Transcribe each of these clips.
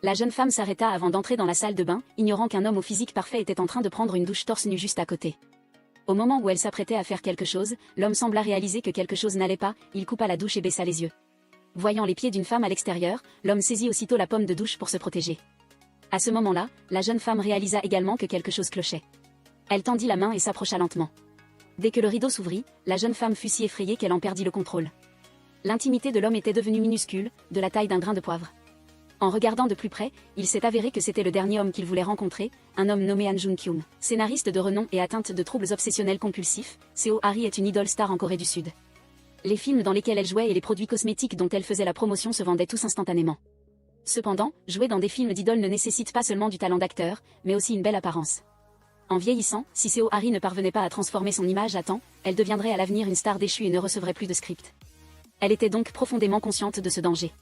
La jeune femme s'arrêta avant d'entrer dans la salle de bain, ignorant qu'un homme au physique parfait était en train de prendre une douche torse nu juste à côté. Au moment où elle s'apprêtait à faire quelque chose, l'homme sembla réaliser que quelque chose n'allait pas, il coupa la douche et baissa les yeux. Voyant les pieds d'une femme à l'extérieur, l'homme saisit aussitôt la pomme de douche pour se protéger. À ce moment-là, la jeune femme réalisa également que quelque chose clochait. Elle tendit la main et s'approcha lentement. Dès que le rideau s'ouvrit, la jeune femme fut si effrayée qu'elle en perdit le contrôle. L'intimité de l'homme était devenue minuscule, de la taille d'un grain de poivre. En regardant de plus près, il s'est avéré que c'était le dernier homme qu'il voulait rencontrer, un homme nommé Han Jun-kyung. Scénariste de renom et atteinte de troubles obsessionnels compulsifs, Seo Hari est une idole star en Corée du Sud. Les films dans lesquels elle jouait et les produits cosmétiques dont elle faisait la promotion se vendaient tous instantanément. Cependant, jouer dans des films d'idoles ne nécessite pas seulement du talent d'acteur, mais aussi une belle apparence. En vieillissant, si Seo Hari ne parvenait pas à transformer son image à temps, elle deviendrait à l'avenir une star déchue et ne recevrait plus de script. Elle était donc profondément consciente de ce danger.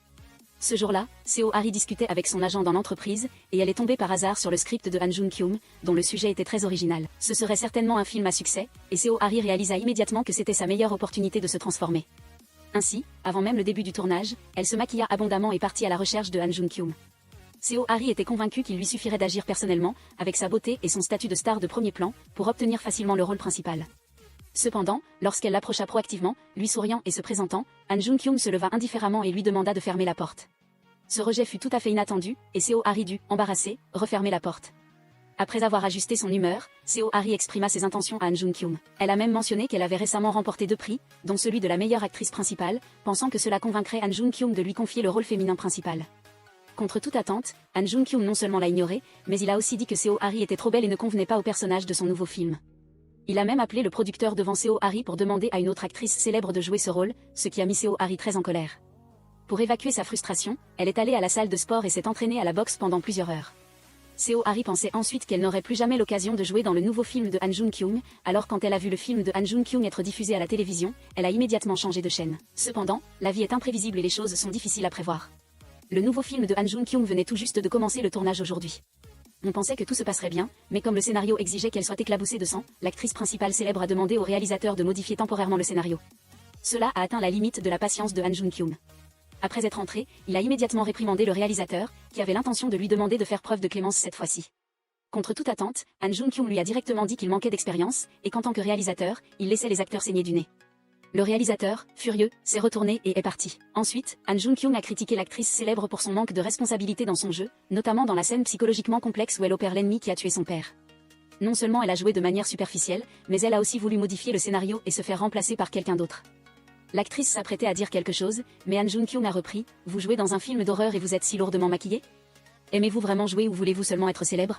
Ce jour-là, Seo Hari discutait avec son agent dans l'entreprise, et elle est tombée par hasard sur le script de Han Jun-kyung, dont le sujet était très original. Ce serait certainement un film à succès, et Seo Hari réalisa immédiatement que c'était sa meilleure opportunité de se transformer. Ainsi, avant même le début du tournage, elle se maquilla abondamment et partit à la recherche de Han Jun-kyung. Seo Hari était convaincue qu'il lui suffirait d'agir personnellement, avec sa beauté et son statut de star de premier plan, pour obtenir facilement le rôle principal. Cependant, lorsqu'elle l'approcha proactivement, lui souriant et se présentant, Han Jun-kyung se leva indifféremment et lui demanda de fermer la porte. Ce rejet fut tout à fait inattendu, et Seo Hari dut, embarrassée, refermer la porte. Après avoir ajusté son humeur, Seo Hari exprima ses intentions à Han Jun-kyung. Elle a même mentionné qu'elle avait récemment remporté 2 prix, dont celui de la meilleure actrice principale, pensant que cela convaincrait Han Jun-kyung de lui confier le rôle féminin principal. Contre toute attente, Han Jun-kyung non seulement l'a ignoré, mais il a aussi dit que Seo Hari était trop belle et ne convenait pas au personnage de son nouveau film. Il a même appelé le producteur devant Seo Hari pour demander à une autre actrice célèbre de jouer ce rôle, ce qui a mis Seo Hari très en colère. Pour évacuer sa frustration, elle est allée à la salle de sport et s'est entraînée à la boxe pendant plusieurs heures. Seo Hari pensait ensuite qu'elle n'aurait plus jamais l'occasion de jouer dans le nouveau film de Han Jun-kyung, alors quand elle a vu le film de Han Jun-kyung être diffusé à la télévision, elle a immédiatement changé de chaîne. Cependant, la vie est imprévisible et les choses sont difficiles à prévoir. Le nouveau film de Han Jun-kyung venait tout juste de commencer le tournage aujourd'hui. On pensait que tout se passerait bien, mais comme le scénario exigeait qu'elle soit éclaboussée de sang, l'actrice principale célèbre a demandé au réalisateur de modifier temporairement le scénario. Cela a atteint la limite de la patience de Han Jun-kyung. Après être entré, il a immédiatement réprimandé le réalisateur, qui avait l'intention de lui demander de faire preuve de clémence cette fois-ci. Contre toute attente, Han Jun-kyung lui a directement dit qu'il manquait d'expérience, et qu'en tant que réalisateur, il laissait les acteurs saigner du nez. Le réalisateur, furieux, s'est retourné et est parti. Ensuite, Han Jun-kyung a critiqué l'actrice célèbre pour son manque de responsabilité dans son jeu, notamment dans la scène psychologiquement complexe où elle opère l'ennemi qui a tué son père. Non seulement elle a joué de manière superficielle, mais elle a aussi voulu modifier le scénario et se faire remplacer par quelqu'un d'autre. L'actrice s'apprêtait à dire quelque chose, mais Han Jun-kyung a repris « Vous jouez dans un film d'horreur et vous êtes si lourdement maquillée ? Aimez-vous vraiment jouer ou voulez-vous seulement être célèbre ?»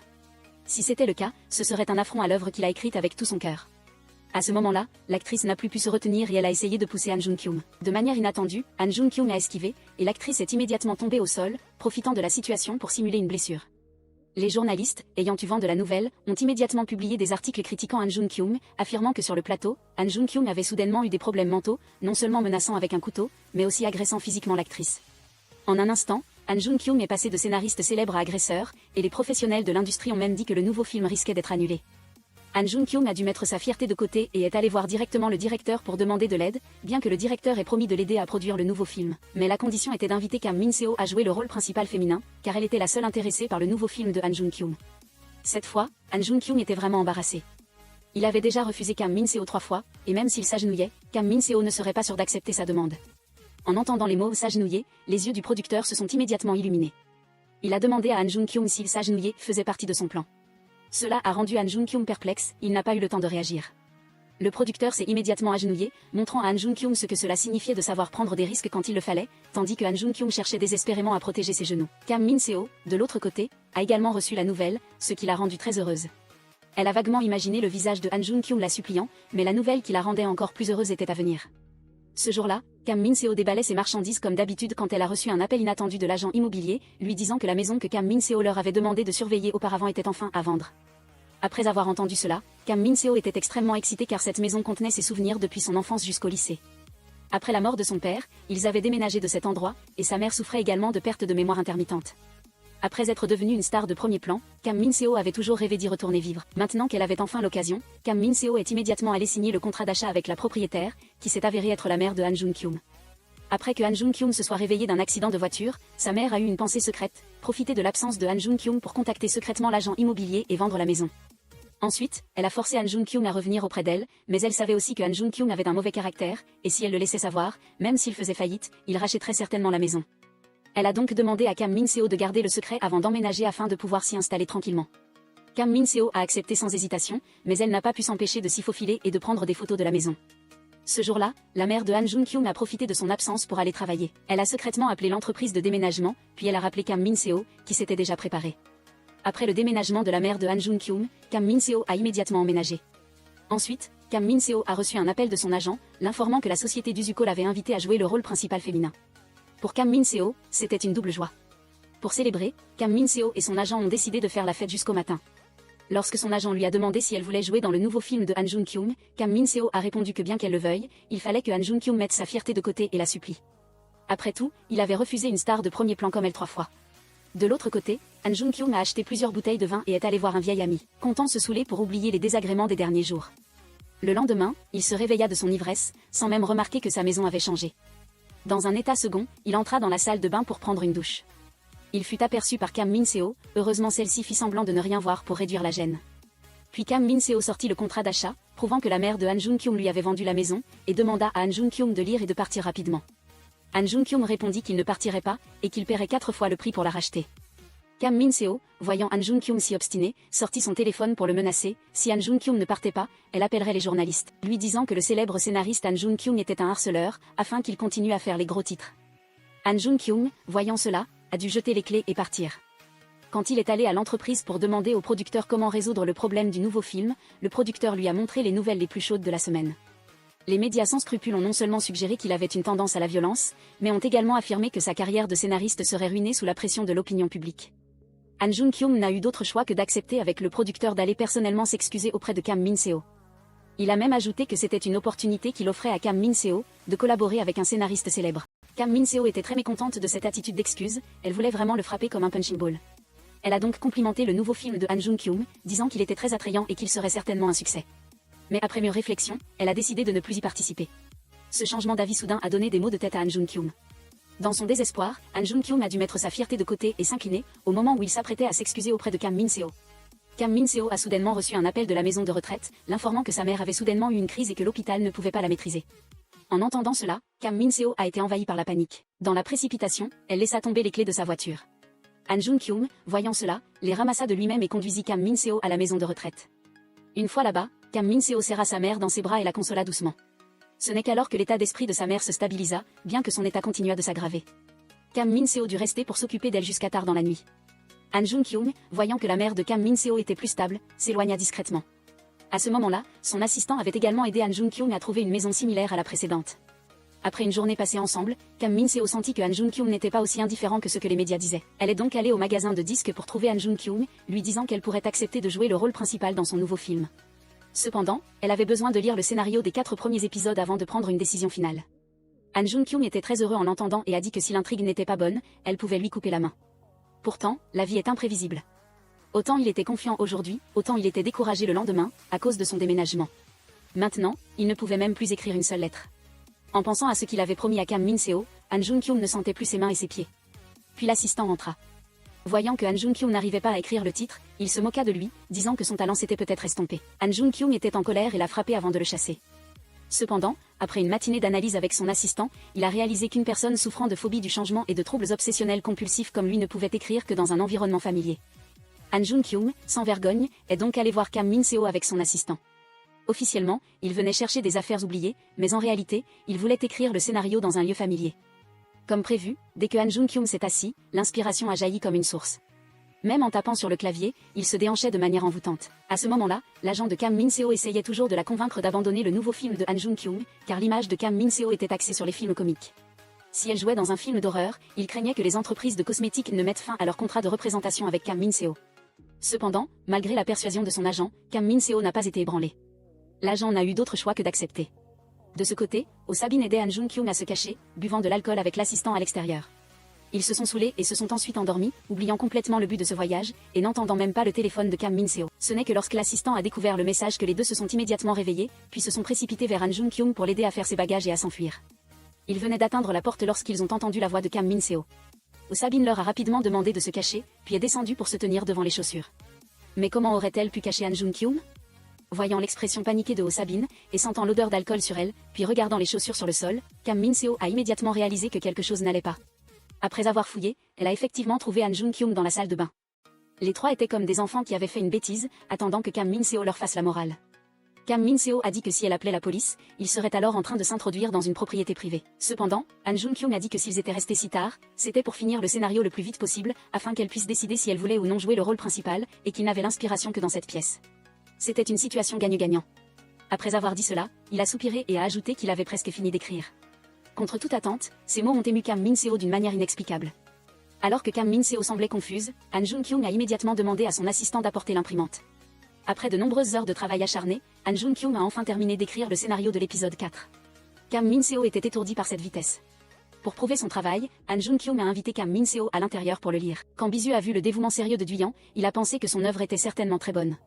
Si c'était le cas, ce serait un affront à l'œuvre qu'il a écrite avec tout son cœur. À ce moment-là, l'actrice n'a plus pu se retenir et elle a essayé de pousser Han Jun-kyung. De manière inattendue, Han Jun-kyung a esquivé, et l'actrice est immédiatement tombée au sol, profitant de la situation pour simuler une blessure. Les journalistes, ayant eu vent de la nouvelle, ont immédiatement publié des articles critiquant Han Jun-kyung, affirmant que sur le plateau, Han Jun-kyung avait soudainement eu des problèmes mentaux, non seulement menaçant avec un couteau, mais aussi agressant physiquement l'actrice. En un instant, Han Jun-kyung est passé de scénariste célèbre à agresseur, et les professionnels de l'industrie ont même dit que le nouveau film risquait d'être annulé. Han Jun-kyung a dû mettre sa fierté de côté et est allé voir directement le directeur pour demander de l'aide, bien que le directeur ait promis de l'aider à produire le nouveau film. Mais la condition était d'inviter Kam Min-seo à jouer le rôle principal féminin, car elle était la seule intéressée par le nouveau film de Han Jun-kyung. Cette fois, Han Jun-kyung était vraiment embarrassé. Il avait déjà refusé Kam Min-seo 3 fois, et même s'il s'agenouillait, Kam Min-seo ne serait pas sûr d'accepter sa demande. En entendant les mots « s'agenouiller », les yeux du producteur se sont immédiatement illuminés. Il a demandé à Han Jun-kyung s'il s'agenouillait faisait partie de son plan. Cela a rendu Han Jun-kyung perplexe, il n'a pas eu le temps de réagir. Le producteur s'est immédiatement agenouillé, montrant à Han Jun-kyung ce que cela signifiait de savoir prendre des risques quand il le fallait, tandis que Han Jun-kyung cherchait désespérément à protéger ses genoux. Kam Min-seo, de l'autre côté, a également reçu la nouvelle, ce qui l'a rendue très heureuse. Elle a vaguement imaginé le visage de Han Jun-kyung la suppliant, mais la nouvelle qui la rendait encore plus heureuse était à venir. Ce jour-là, Kam Min-seo déballait ses marchandises comme d'habitude quand elle a reçu un appel inattendu de l'agent immobilier, lui disant que la maison que Kam Min-seo leur avait demandé de surveiller auparavant était enfin à vendre. Après avoir entendu cela, Kam Min-seo était extrêmement excitée car cette maison contenait ses souvenirs depuis son enfance jusqu'au lycée. Après la mort de son père, ils avaient déménagé de cet endroit, et sa mère souffrait également de perte de mémoire intermittente. Après être devenue une star de premier plan, Kam Min-seo avait toujours rêvé d'y retourner vivre. Maintenant qu'elle avait enfin l'occasion, Kam Min-seo est immédiatement allée signer le contrat d'achat avec la propriétaire, qui s'est avérée être la mère de Han Jun-kyung. Après que Han Jun-kyung se soit réveillé d'un accident de voiture, sa mère a eu une pensée secrète, profiter de l'absence de Han Jun-kyung pour contacter secrètement l'agent immobilier et vendre la maison. Ensuite, elle a forcé Han Jun-kyung à revenir auprès d'elle, mais elle savait aussi que Han Jun-kyung avait un mauvais caractère, et si elle le laissait savoir, même s'il faisait faillite, il rachèterait certainement la maison. Elle a donc demandé à Kam Min-seo de garder le secret avant d'emménager afin de pouvoir s'y installer tranquillement. Kam Min-seo a accepté sans hésitation, mais elle n'a pas pu s'empêcher de s'y faufiler et de prendre des photos de la maison. Ce jour-là, la mère de Han Jun-kyung a profité de son absence pour aller travailler. Elle a secrètement appelé l'entreprise de déménagement, puis elle a rappelé Kam Min-seo, qui s'était déjà préparé. Après le déménagement de la mère de Han Jun-kyung, Kam Min-seo a immédiatement emménagé. Ensuite, Kam Min-seo a reçu un appel de son agent, l'informant que la société d'Uzuko l'avait invité à jouer le rôle principal féminin. Pour Kam Min-seo, c'était une double joie. Pour célébrer, Kam Min-seo et son agent ont décidé de faire la fête jusqu'au matin. Lorsque son agent lui a demandé si elle voulait jouer dans le nouveau film de Han Jun-kyung, Kam Min-seo a répondu que bien qu'elle le veuille, il fallait que Han Jun-kyung mette sa fierté de côté et la supplie. Après tout, il avait refusé une star de premier plan comme elle 3 fois. De l'autre côté, Han Jun-kyung a acheté plusieurs bouteilles de vin et est allé voir un vieil ami, comptant se saouler pour oublier les désagréments des derniers jours. Le lendemain, il se réveilla de son ivresse, sans même remarquer que sa maison avait changé. Dans un état second, il entra dans la salle de bain pour prendre une douche. Il fut aperçu par Kam Min-seo, heureusement celle-ci fit semblant de ne rien voir pour réduire la gêne. Puis Kam Min-seo sortit le contrat d'achat, prouvant que la mère de Han Jun-kyung lui avait vendu la maison, et demanda à Han Jun-kyung de lire et de partir rapidement. Han Jun-kyung répondit qu'il ne partirait pas, et qu'il paierait 4 fois le prix pour la racheter. Kam Min-seo, voyant Han Jun-kyung si obstiné, sortit son téléphone pour le menacer. Si Han Jun-kyung ne partait pas, elle appellerait les journalistes, lui disant que le célèbre scénariste Han Jun-kyung était un harceleur, afin qu'il continue à faire les gros titres. Han Jun-kyung, voyant cela, a dû jeter les clés et partir. Quand il est allé à l'entreprise pour demander au producteur comment résoudre le problème du nouveau film, le producteur lui a montré les nouvelles les plus chaudes de la semaine. Les médias sans scrupules ont non seulement suggéré qu'il avait une tendance à la violence, mais ont également affirmé que sa carrière de scénariste serait ruinée sous la pression de l'opinion publique. Han Jun-kyung n'a eu d'autre choix que d'accepter avec le producteur d'aller personnellement s'excuser auprès de Kam Min-seo. Il a même ajouté que c'était une opportunité qu'il offrait à Kam Min-seo, de collaborer avec un scénariste célèbre. Kam Min-seo était très mécontente de cette attitude d'excuse, elle voulait vraiment le frapper comme un punching ball. Elle a donc complimenté le nouveau film de Han Jun-kyung, disant qu'il était très attrayant et qu'il serait certainement un succès. Mais après mûre réflexion, elle a décidé de ne plus y participer. Ce changement d'avis soudain a donné des maux de tête à Han Jun-kyung. Dans son désespoir, Han Jun-kyung a dû mettre sa fierté de côté et s'incliner, au moment où il s'apprêtait à s'excuser auprès de Kam Min-seo. Kam Min-seo a soudainement reçu un appel de la maison de retraite, l'informant que sa mère avait soudainement eu une crise et que l'hôpital ne pouvait pas la maîtriser. En entendant cela, Kam Min-seo a été envahie par la panique. Dans la précipitation, elle laissa tomber les clés de sa voiture. Han Jun-kyung, voyant cela, les ramassa de lui-même et conduisit Kam Min-seo à la maison de retraite. Une fois là-bas, Kam Min-seo serra sa mère dans ses bras et la consola doucement. Ce n'est qu'alors que l'état d'esprit de sa mère se stabilisa, bien que son état continua de s'aggraver. Kam Min-seo dut rester pour s'occuper d'elle jusqu'à tard dans la nuit. Han Jun-kyung, voyant que la mère de Kam Min-seo était plus stable, s'éloigna discrètement. À ce moment-là, son assistant avait également aidé Han Jun-kyung à trouver une maison similaire à la précédente. Après une journée passée ensemble, Kam Min-seo sentit que Han Jun-kyung n'était pas aussi indifférent que ce que les médias disaient. Elle est donc allée au magasin de disques pour trouver Han Jun-kyung, lui disant qu'elle pourrait accepter de jouer le rôle principal dans son nouveau film. Cependant, elle avait besoin de lire le scénario des 4 premiers épisodes avant de prendre une décision finale. Han Jun-kyung était très heureux en l'entendant et a dit que si l'intrigue n'était pas bonne, elle pouvait lui couper la main. Pourtant, la vie est imprévisible. Autant il était confiant aujourd'hui, autant il était découragé le lendemain, à cause de son déménagement. Maintenant, il ne pouvait même plus écrire une seule lettre. En pensant à ce qu'il avait promis à Kam Min-seo, Han Jun-kyung ne sentait plus ses mains et ses pieds. Puis l'assistant entra. Voyant que Han Jun-kyung n'arrivait pas à écrire le titre, il se moqua de lui, disant que son talent s'était peut-être estompé. Han Jun-kyung était en colère et l'a frappé avant de le chasser. Cependant, après une matinée d'analyse avec son assistant, il a réalisé qu'une personne souffrant de phobie du changement et de troubles obsessionnels compulsifs comme lui ne pouvait écrire que dans un environnement familier. Han Jun-kyung, sans vergogne, est donc allé voir Kam Min-seo avec son assistant. Officiellement, il venait chercher des affaires oubliées, mais en réalité, il voulait écrire le scénario dans un lieu familier. Comme prévu, dès que Han Jun-kyung s'est assis, l'inspiration a jailli comme une source. Même en tapant sur le clavier, il se déhanchait de manière envoûtante. À ce moment-là, l'agent de Kam Min-seo essayait toujours de la convaincre d'abandonner le nouveau film de Han Jun-kyung, car l'image de Kam Min-seo était axée sur les films comiques. Si elle jouait dans un film d'horreur, il craignait que les entreprises de cosmétiques ne mettent fin à leur contrat de représentation avec Kam Min-seo. Cependant, malgré la persuasion de son agent, Kam Min-seo n'a pas été ébranlé. L'agent n'a eu d'autre choix que d'accepter. De ce côté, Sabine aidait Han Jun-kyung à se cacher, buvant de l'alcool avec l'assistant à l'extérieur. Ils se sont saoulés et se sont ensuite endormis, oubliant complètement le but de ce voyage, et n'entendant même pas le téléphone de Kam Min-seo. Ce n'est que lorsque l'assistant a découvert le message que les deux se sont immédiatement réveillés, puis se sont précipités vers Han Jun-kyung pour l'aider à faire ses bagages et à s'enfuir. Ils venaient d'atteindre la porte lorsqu'ils ont entendu la voix de Kam Min-seo. Oh Sabine leur a rapidement demandé de se cacher, puis est descendue pour se tenir devant les chaussures. Mais comment aurait-elle pu cacher Han Jun-kyung? Voyant l'expression paniquée de Oh Sabine, et sentant l'odeur d'alcool sur elle, puis regardant les chaussures sur le sol, Kam Min-seo a immédiatement réalisé que quelque chose n'allait pas. Après avoir fouillé, elle a effectivement trouvé Han Jun-kyung dans la salle de bain. Les trois étaient comme des enfants qui avaient fait une bêtise, attendant que Kam Min-seo leur fasse la morale. Kam Min-seo a dit que si elle appelait la police, il serait alors en train de s'introduire dans une propriété privée. Cependant, Han Jun-kyung a dit que s'ils étaient restés si tard, c'était pour finir le scénario le plus vite possible, afin qu'elle puisse décider si elle voulait ou non jouer le rôle principal, et qu'il n'avait l'inspiration que dans cette pièce. C'était une situation gagnant-gagnant. Après avoir dit cela, il a soupiré et a ajouté qu'il avait presque fini d'écrire. Contre toute attente, ces mots ont ému Kam Min-seo d'une manière inexplicable. Alors que Kam Min-seo semblait confuse, Han Jun-kyung a immédiatement demandé à son assistant d'apporter l'imprimante. Après de nombreuses heures de travail acharné, Han Jun-kyung a enfin terminé d'écrire le scénario de l'épisode 4. Kam Min-seo était étourdi par cette vitesse. Pour prouver son travail, Han Jun-kyung a invité Kam Min-seo à l'intérieur pour le lire. Quand Bisu a vu le dévouement sérieux de Duyan, il a pensé que son œuvre était certainement très bonne.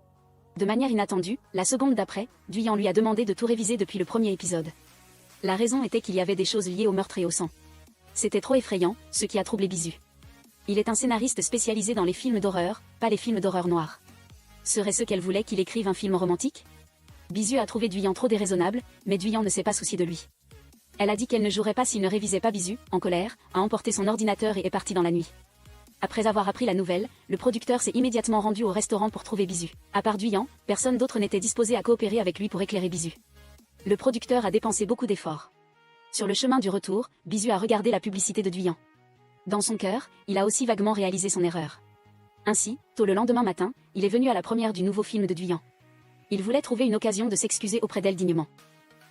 De manière inattendue, la seconde d'après, Duyan lui a demandé de tout réviser depuis le premier épisode. La raison était qu'il y avait des choses liées au meurtre et au sang. C'était trop effrayant, ce qui a troublé Bisu. Il est un scénariste spécialisé dans les films d'horreur, pas les films d'horreur noirs. Serait-ce qu'elle voulait qu'il écrive un film romantique? Bisu a trouvé Duyan trop déraisonnable, mais Duyan ne s'est pas soucié de lui. Elle a dit qu'elle ne jouerait pas s'il ne révisait pas. Bisu, en colère, a emporté son ordinateur et est parti dans la nuit. Après avoir appris la nouvelle, le producteur s'est immédiatement rendu au restaurant pour trouver Bisu. À part Duyan, personne d'autre n'était disposé à coopérer avec lui pour éclairer Bisu. Le producteur a dépensé beaucoup d'efforts. Sur le chemin du retour, Bisu a regardé la publicité de Duyan. Dans son cœur, il a aussi vaguement réalisé son erreur. Ainsi, tôt le lendemain matin, il est venu à la première du nouveau film de Duyan. Il voulait trouver une occasion de s'excuser auprès d'elle dignement.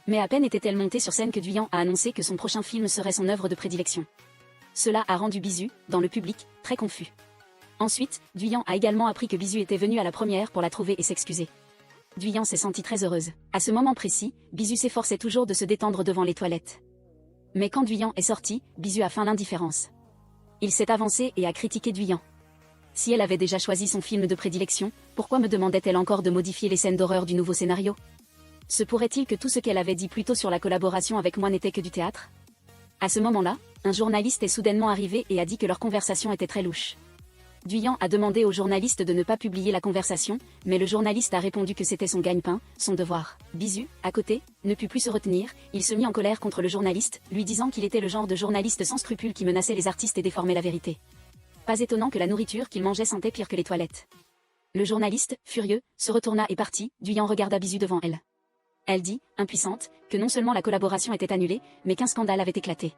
Mais à peine était-elle montée sur scène que Duyan a annoncé que son prochain film serait son œuvre de prédilection. Cela a rendu Bisu, dans le public, très confus. Ensuite, Duyan a également appris que Bisu était venu à la première pour la trouver et s'excuser. Duyan s'est sentie très heureuse. À ce moment précis, Bisu s'efforçait toujours de se détendre devant les toilettes. Mais quand Duyan est sorti, Bisu a feint l'indifférence. Il s'est avancé et a critiqué Duyan. Si elle avait déjà choisi son film de prédilection, pourquoi me demandait-elle encore de modifier les scènes d'horreur du nouveau scénario? Se pourrait-il que tout ce qu'elle avait dit plus tôt sur la collaboration avec moi n'était que du théâtre? À ce moment-là, un journaliste est soudainement arrivé et a dit que leur conversation était très louche. Duyan a demandé au journaliste de ne pas publier la conversation, mais le journaliste a répondu que c'était son gagne-pain, son devoir. Bisu, à côté, ne put plus se retenir, il se mit en colère contre le journaliste, lui disant qu'il était le genre de journaliste sans scrupules qui menaçait les artistes et déformait la vérité. Pas étonnant que la nourriture qu'il mangeait sentait pire que les toilettes. Le journaliste, furieux, se retourna et partit. Duyan regarda Bisu devant elle. Elle dit, impuissante, que non seulement la collaboration était annulée, mais qu'un scandale avait éclaté.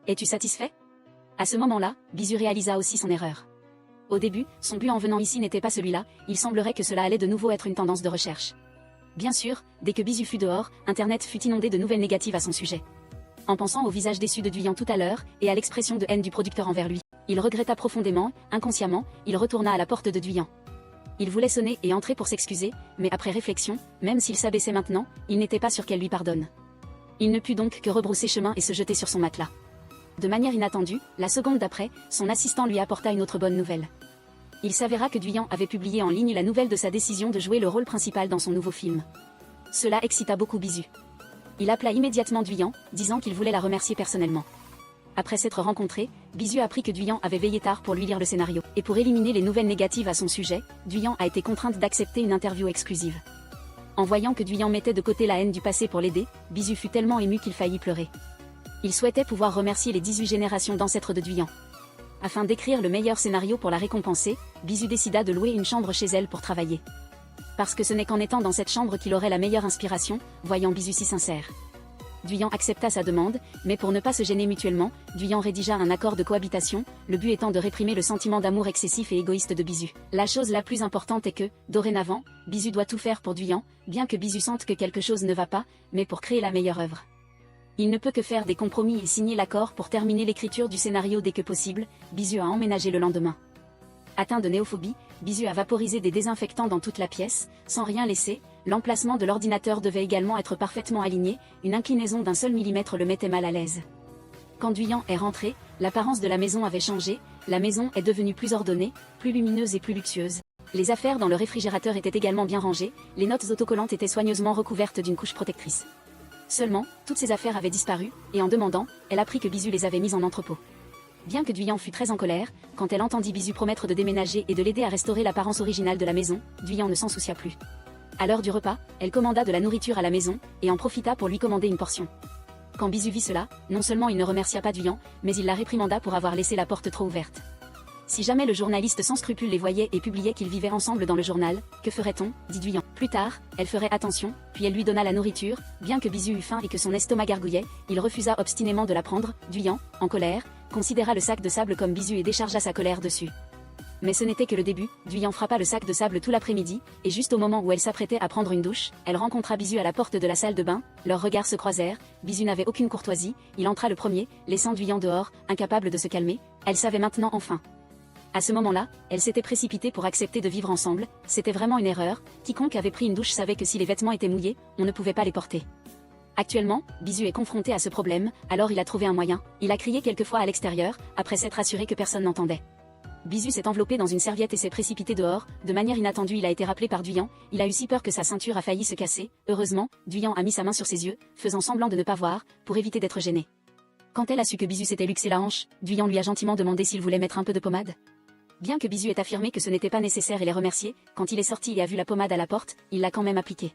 Es-tu satisfait? À ce moment-là, Bisu réalisa aussi son erreur. Au début, son but en venant ici n'était pas celui-là, il semblerait que cela allait de nouveau être une tendance de recherche. Bien sûr, dès que Bisu fut dehors, Internet fut inondé de nouvelles négatives à son sujet. En pensant au visage déçu de Duyan tout à l'heure, et à l'expression de haine du producteur envers lui, il regretta profondément, inconsciemment, il retourna à la porte de Duyan. Il voulait sonner et entrer pour s'excuser, mais après réflexion, même s'il s'abaissait maintenant, il n'était pas sûr qu'elle lui pardonne. Il ne put donc que rebrousser chemin et se jeter sur son matelas. De manière inattendue, la seconde d'après, son assistant lui apporta une autre bonne nouvelle. Il s'avéra que Duyan avait publié en ligne la nouvelle de sa décision de jouer le rôle principal dans son nouveau film. Cela excita beaucoup Bisu. Il appela immédiatement Duyan, disant qu'il voulait la remercier personnellement. Après s'être rencontrés, Bisu apprit que Duyan avait veillé tard pour lui lire le scénario. Et pour éliminer les nouvelles négatives à son sujet, Duyan a été contrainte d'accepter une interview exclusive. En voyant que Duyan mettait de côté la haine du passé pour l'aider, Bisu fut tellement ému qu'il faillit pleurer. Il souhaitait pouvoir remercier les 18 générations d'ancêtres de Duyan. Afin d'écrire le meilleur scénario pour la récompenser, Bisu décida de louer une chambre chez elle pour travailler. Parce que ce n'est qu'en étant dans cette chambre qu'il aurait la meilleure inspiration, voyant Bisu si sincère. Duyan accepta sa demande, mais pour ne pas se gêner mutuellement, Duyan rédigea un accord de cohabitation, le but étant de réprimer le sentiment d'amour excessif et égoïste de Bisu. La chose la plus importante est que, dorénavant, Bisu doit tout faire pour Duyan, bien que Bisu sente que quelque chose ne va pas, mais pour créer la meilleure œuvre. Il ne peut que faire des compromis et signer l'accord pour terminer l'écriture du scénario dès que possible. Bisu a emménagé le lendemain. Atteint de néophobie, Bisu a vaporisé des désinfectants dans toute la pièce, sans rien laisser. L'emplacement de l'ordinateur devait également être parfaitement aligné, une inclinaison d'un seul millimètre le mettait mal à l'aise. Quand Duyan est rentré, l'apparence de la maison avait changé, la maison est devenue plus ordonnée, plus lumineuse et plus luxueuse. Les affaires dans le réfrigérateur étaient également bien rangées, les notes autocollantes étaient soigneusement recouvertes d'une couche protectrice. Seulement, toutes ses affaires avaient disparu, et en demandant, elle apprit que Bisu les avait mises en entrepôt. Bien que Duyan fût très en colère, quand elle entendit Bisu promettre de déménager et de l'aider à restaurer l'apparence originale de la maison, Duyan ne s'en soucia plus. À l'heure du repas, elle commanda de la nourriture à la maison, et en profita pour lui commander une portion. Quand Bisu vit cela, non seulement il ne remercia pas Duyan, mais il la réprimanda pour avoir laissé la porte trop ouverte. Si jamais le journaliste sans scrupule les voyait et publiait qu'ils vivaient ensemble dans le journal, que ferait-on, dit Duyan. Plus tard, elle ferait attention, puis elle lui donna la nourriture, bien que Bisu eût faim et que son estomac gargouillait, il refusa obstinément de la prendre. Duyan, en colère, considéra le sac de sable comme Bisu et déchargea sa colère dessus. Mais ce n'était que le début, Duyan frappa le sac de sable tout l'après-midi, et juste au moment où elle s'apprêtait à prendre une douche, elle rencontra Bisu à la porte de la salle de bain, leurs regards se croisèrent, Bisu n'avait aucune courtoisie, il entra le premier, laissant Duyan dehors, incapable de se calmer, elle savait maintenant enfin. À ce moment-là, elle s'était précipitée pour accepter de vivre ensemble, c'était vraiment une erreur, quiconque avait pris une douche savait que si les vêtements étaient mouillés, on ne pouvait pas les porter. Actuellement, Bisu est confronté à ce problème, alors il a trouvé un moyen, il a crié quelquefois à l'extérieur, après s'être assuré que personne n'entendait. Bisu s'est enveloppé dans une serviette et s'est précipité dehors, de manière inattendue il a été rappelé par Duyan, il a eu si peur que sa ceinture a failli se casser, heureusement, Duyan a mis sa main sur ses yeux, faisant semblant de ne pas voir, pour éviter d'être gêné. Quand elle a su que Bisu s'était luxé la hanche, Duyan lui a gentiment demandé s'il voulait mettre un peu de pommade. Bien que Bisu ait affirmé que ce n'était pas nécessaire et les remercier, quand il est sorti et a vu la pommade à la porte, il l'a quand même appliquée.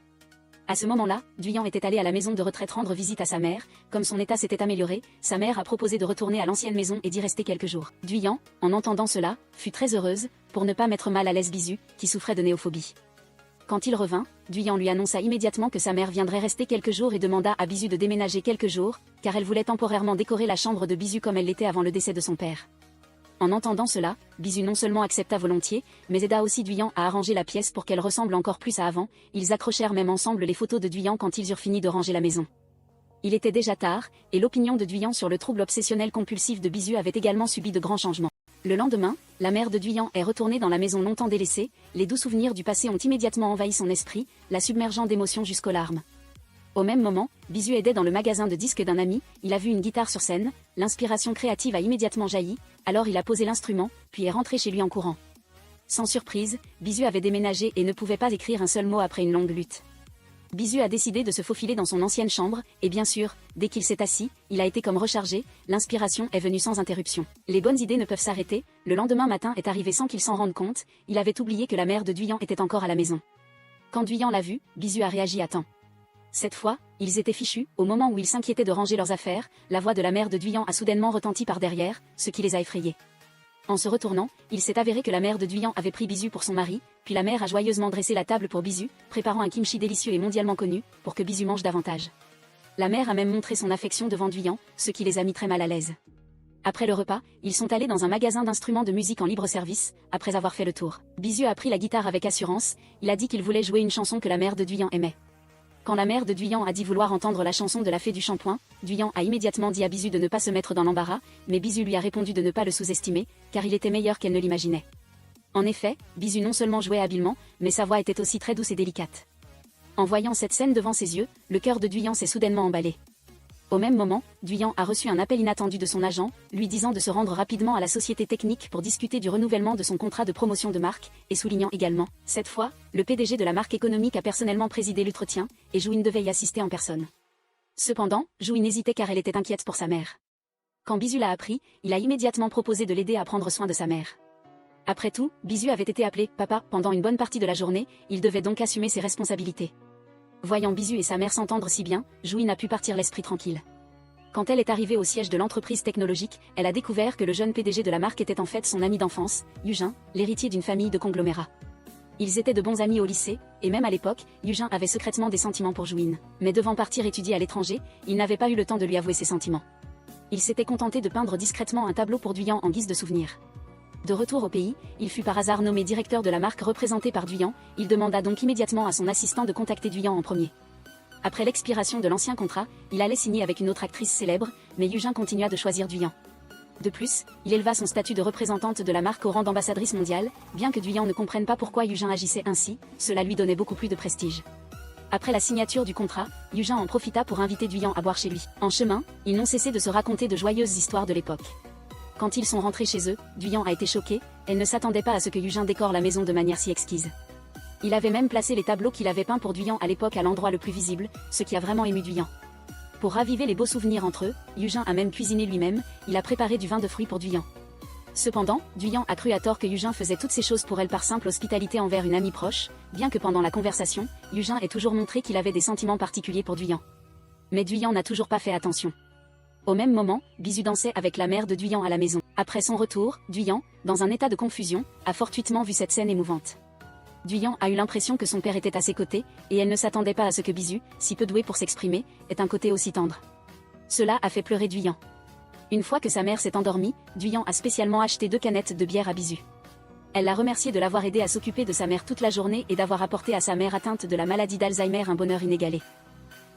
À ce moment-là, Duyan était allé à la maison de retraite rendre visite à sa mère, comme son état s'était amélioré, sa mère a proposé de retourner à l'ancienne maison et d'y rester quelques jours. Duyan, en entendant cela, fut très heureuse, pour ne pas mettre mal à l'aise Bisu, qui souffrait de néophobie. Quand il revint, Duyan lui annonça immédiatement que sa mère viendrait rester quelques jours et demanda à Bisu de déménager quelques jours, car elle voulait temporairement décorer la chambre de Bisu comme elle l'était avant le décès de son père. En entendant cela, Bisu non seulement accepta volontiers, mais aida aussi Duyan à arranger la pièce pour qu'elle ressemble encore plus à avant, ils accrochèrent même ensemble les photos de Duyan quand ils eurent fini de ranger la maison. Il était déjà tard, et l'opinion de Duyan sur le trouble obsessionnel compulsif de Bisu avait également subi de grands changements. Le lendemain, la mère de Duyan est retournée dans la maison longtemps délaissée, les doux souvenirs du passé ont immédiatement envahi son esprit, la submergeant d'émotions jusqu'aux larmes. Au même moment, Bisu aidait dans le magasin de disques d'un ami, il a vu une guitare sur scène, l'inspiration créative a immédiatement jailli, alors il a posé l'instrument, puis est rentré chez lui en courant. Sans surprise, Bisu avait déménagé et ne pouvait pas écrire un seul mot après une longue lutte. Bisu a décidé de se faufiler dans son ancienne chambre, et bien sûr, dès qu'il s'est assis, il a été comme rechargé, l'inspiration est venue sans interruption. Les bonnes idées ne peuvent s'arrêter, le lendemain matin est arrivé sans qu'il s'en rende compte, il avait oublié que la mère de Duyan était encore à la maison. Quand Duyan l'a vu, Bisu a réagi à temps. Cette fois, ils étaient fichus, au moment où ils s'inquiétaient de ranger leurs affaires, la voix de la mère de Duyan a soudainement retenti par derrière, ce qui les a effrayés. En se retournant, il s'est avéré que la mère de Duyan avait pris Bisu pour son mari, puis la mère a joyeusement dressé la table pour Bisu, préparant un kimchi délicieux et mondialement connu, pour que Bisu mange davantage. La mère a même montré son affection devant Duyan, ce qui les a mis très mal à l'aise. Après le repas, ils sont allés dans un magasin d'instruments de musique en libre service, après avoir fait le tour. Bisu a pris la guitare avec assurance, il a dit qu'il voulait jouer une chanson que la mère de Duyan aimait. Quand la mère de Duyan a dit vouloir entendre la chanson de la fée du shampoing, Duyan a immédiatement dit à Bisu de ne pas se mettre dans l'embarras, mais Bisu lui a répondu de ne pas le sous-estimer, car il était meilleur qu'elle ne l'imaginait. En effet, Bisu non seulement jouait habilement, mais sa voix était aussi très douce et délicate. En voyant cette scène devant ses yeux, le cœur de Duyan s'est soudainement emballé. Au même moment, Duyan a reçu un appel inattendu de son agent, lui disant de se rendre rapidement à la société technique pour discuter du renouvellement de son contrat de promotion de marque, et soulignant également, cette fois, le PDG de la marque économique a personnellement présidé l'entretien, et Jouine devait y assister en personne. Cependant, Jouine hésitait car elle était inquiète pour sa mère. Quand Bisu l'a appris, il a immédiatement proposé de l'aider à prendre soin de sa mère. Après tout, Bisu avait été appelé « papa » pendant une bonne partie de la journée, il devait donc assumer ses responsabilités. Voyant Bisu et sa mère s'entendre si bien, Jouine a pu partir l'esprit tranquille. Quand elle est arrivée au siège de l'entreprise technologique, elle a découvert que le jeune PDG de la marque était en fait son ami d'enfance, Yujin, l'héritier d'une famille de conglomérats. Ils étaient de bons amis au lycée, et même à l'époque, Yujin avait secrètement des sentiments pour Jouine. Mais devant partir étudier à l'étranger, il n'avait pas eu le temps de lui avouer ses sentiments. Il s'était contenté de peindre discrètement un tableau pour Duyan en guise de souvenir. De retour au pays, il fut par hasard nommé directeur de la marque représentée par Duyan, il demanda donc immédiatement à son assistant de contacter Duyan en premier. Après l'expiration de l'ancien contrat, il allait signer avec une autre actrice célèbre, mais Yujin continua de choisir Duyan. De plus, il éleva son statut de représentante de la marque au rang d'ambassadrice mondiale, bien que Duyan ne comprenne pas pourquoi Yujin agissait ainsi, cela lui donnait beaucoup plus de prestige. Après la signature du contrat, Yujin en profita pour inviter Duyan à boire chez lui. En chemin, ils n'ont cessé de se raconter de joyeuses histoires de l'époque. Quand ils sont rentrés chez eux, Duyan a été choquée, elle ne s'attendait pas à ce que Yujin décore la maison de manière si exquise. Il avait même placé les tableaux qu'il avait peints pour Duyan à l'époque à l'endroit le plus visible, ce qui a vraiment ému Duyan. Pour raviver les beaux souvenirs entre eux, Yujin a même cuisiné lui-même, il a préparé du vin de fruits pour Duyan. Cependant, Duyan a cru à tort que Yujin faisait toutes ces choses pour elle par simple hospitalité envers une amie proche, bien que pendant la conversation, Yujin ait toujours montré qu'il avait des sentiments particuliers pour Duyan. Mais Duyan n'a toujours pas fait attention. Au même moment, Bisu dansait avec la mère de Duyan à la maison. Après son retour, Duyan, dans un état de confusion, a fortuitement vu cette scène émouvante. Duyan a eu l'impression que son père était à ses côtés, et elle ne s'attendait pas à ce que Bisu, si peu doué pour s'exprimer, ait un côté aussi tendre. Cela a fait pleurer Duyan. Une fois que sa mère s'est endormie, Duyan a spécialement acheté 2 canettes de bière à Bisu. Elle l'a remercié de l'avoir aidé à s'occuper de sa mère toute la journée et d'avoir apporté à sa mère atteinte de la maladie d'Alzheimer un bonheur inégalé.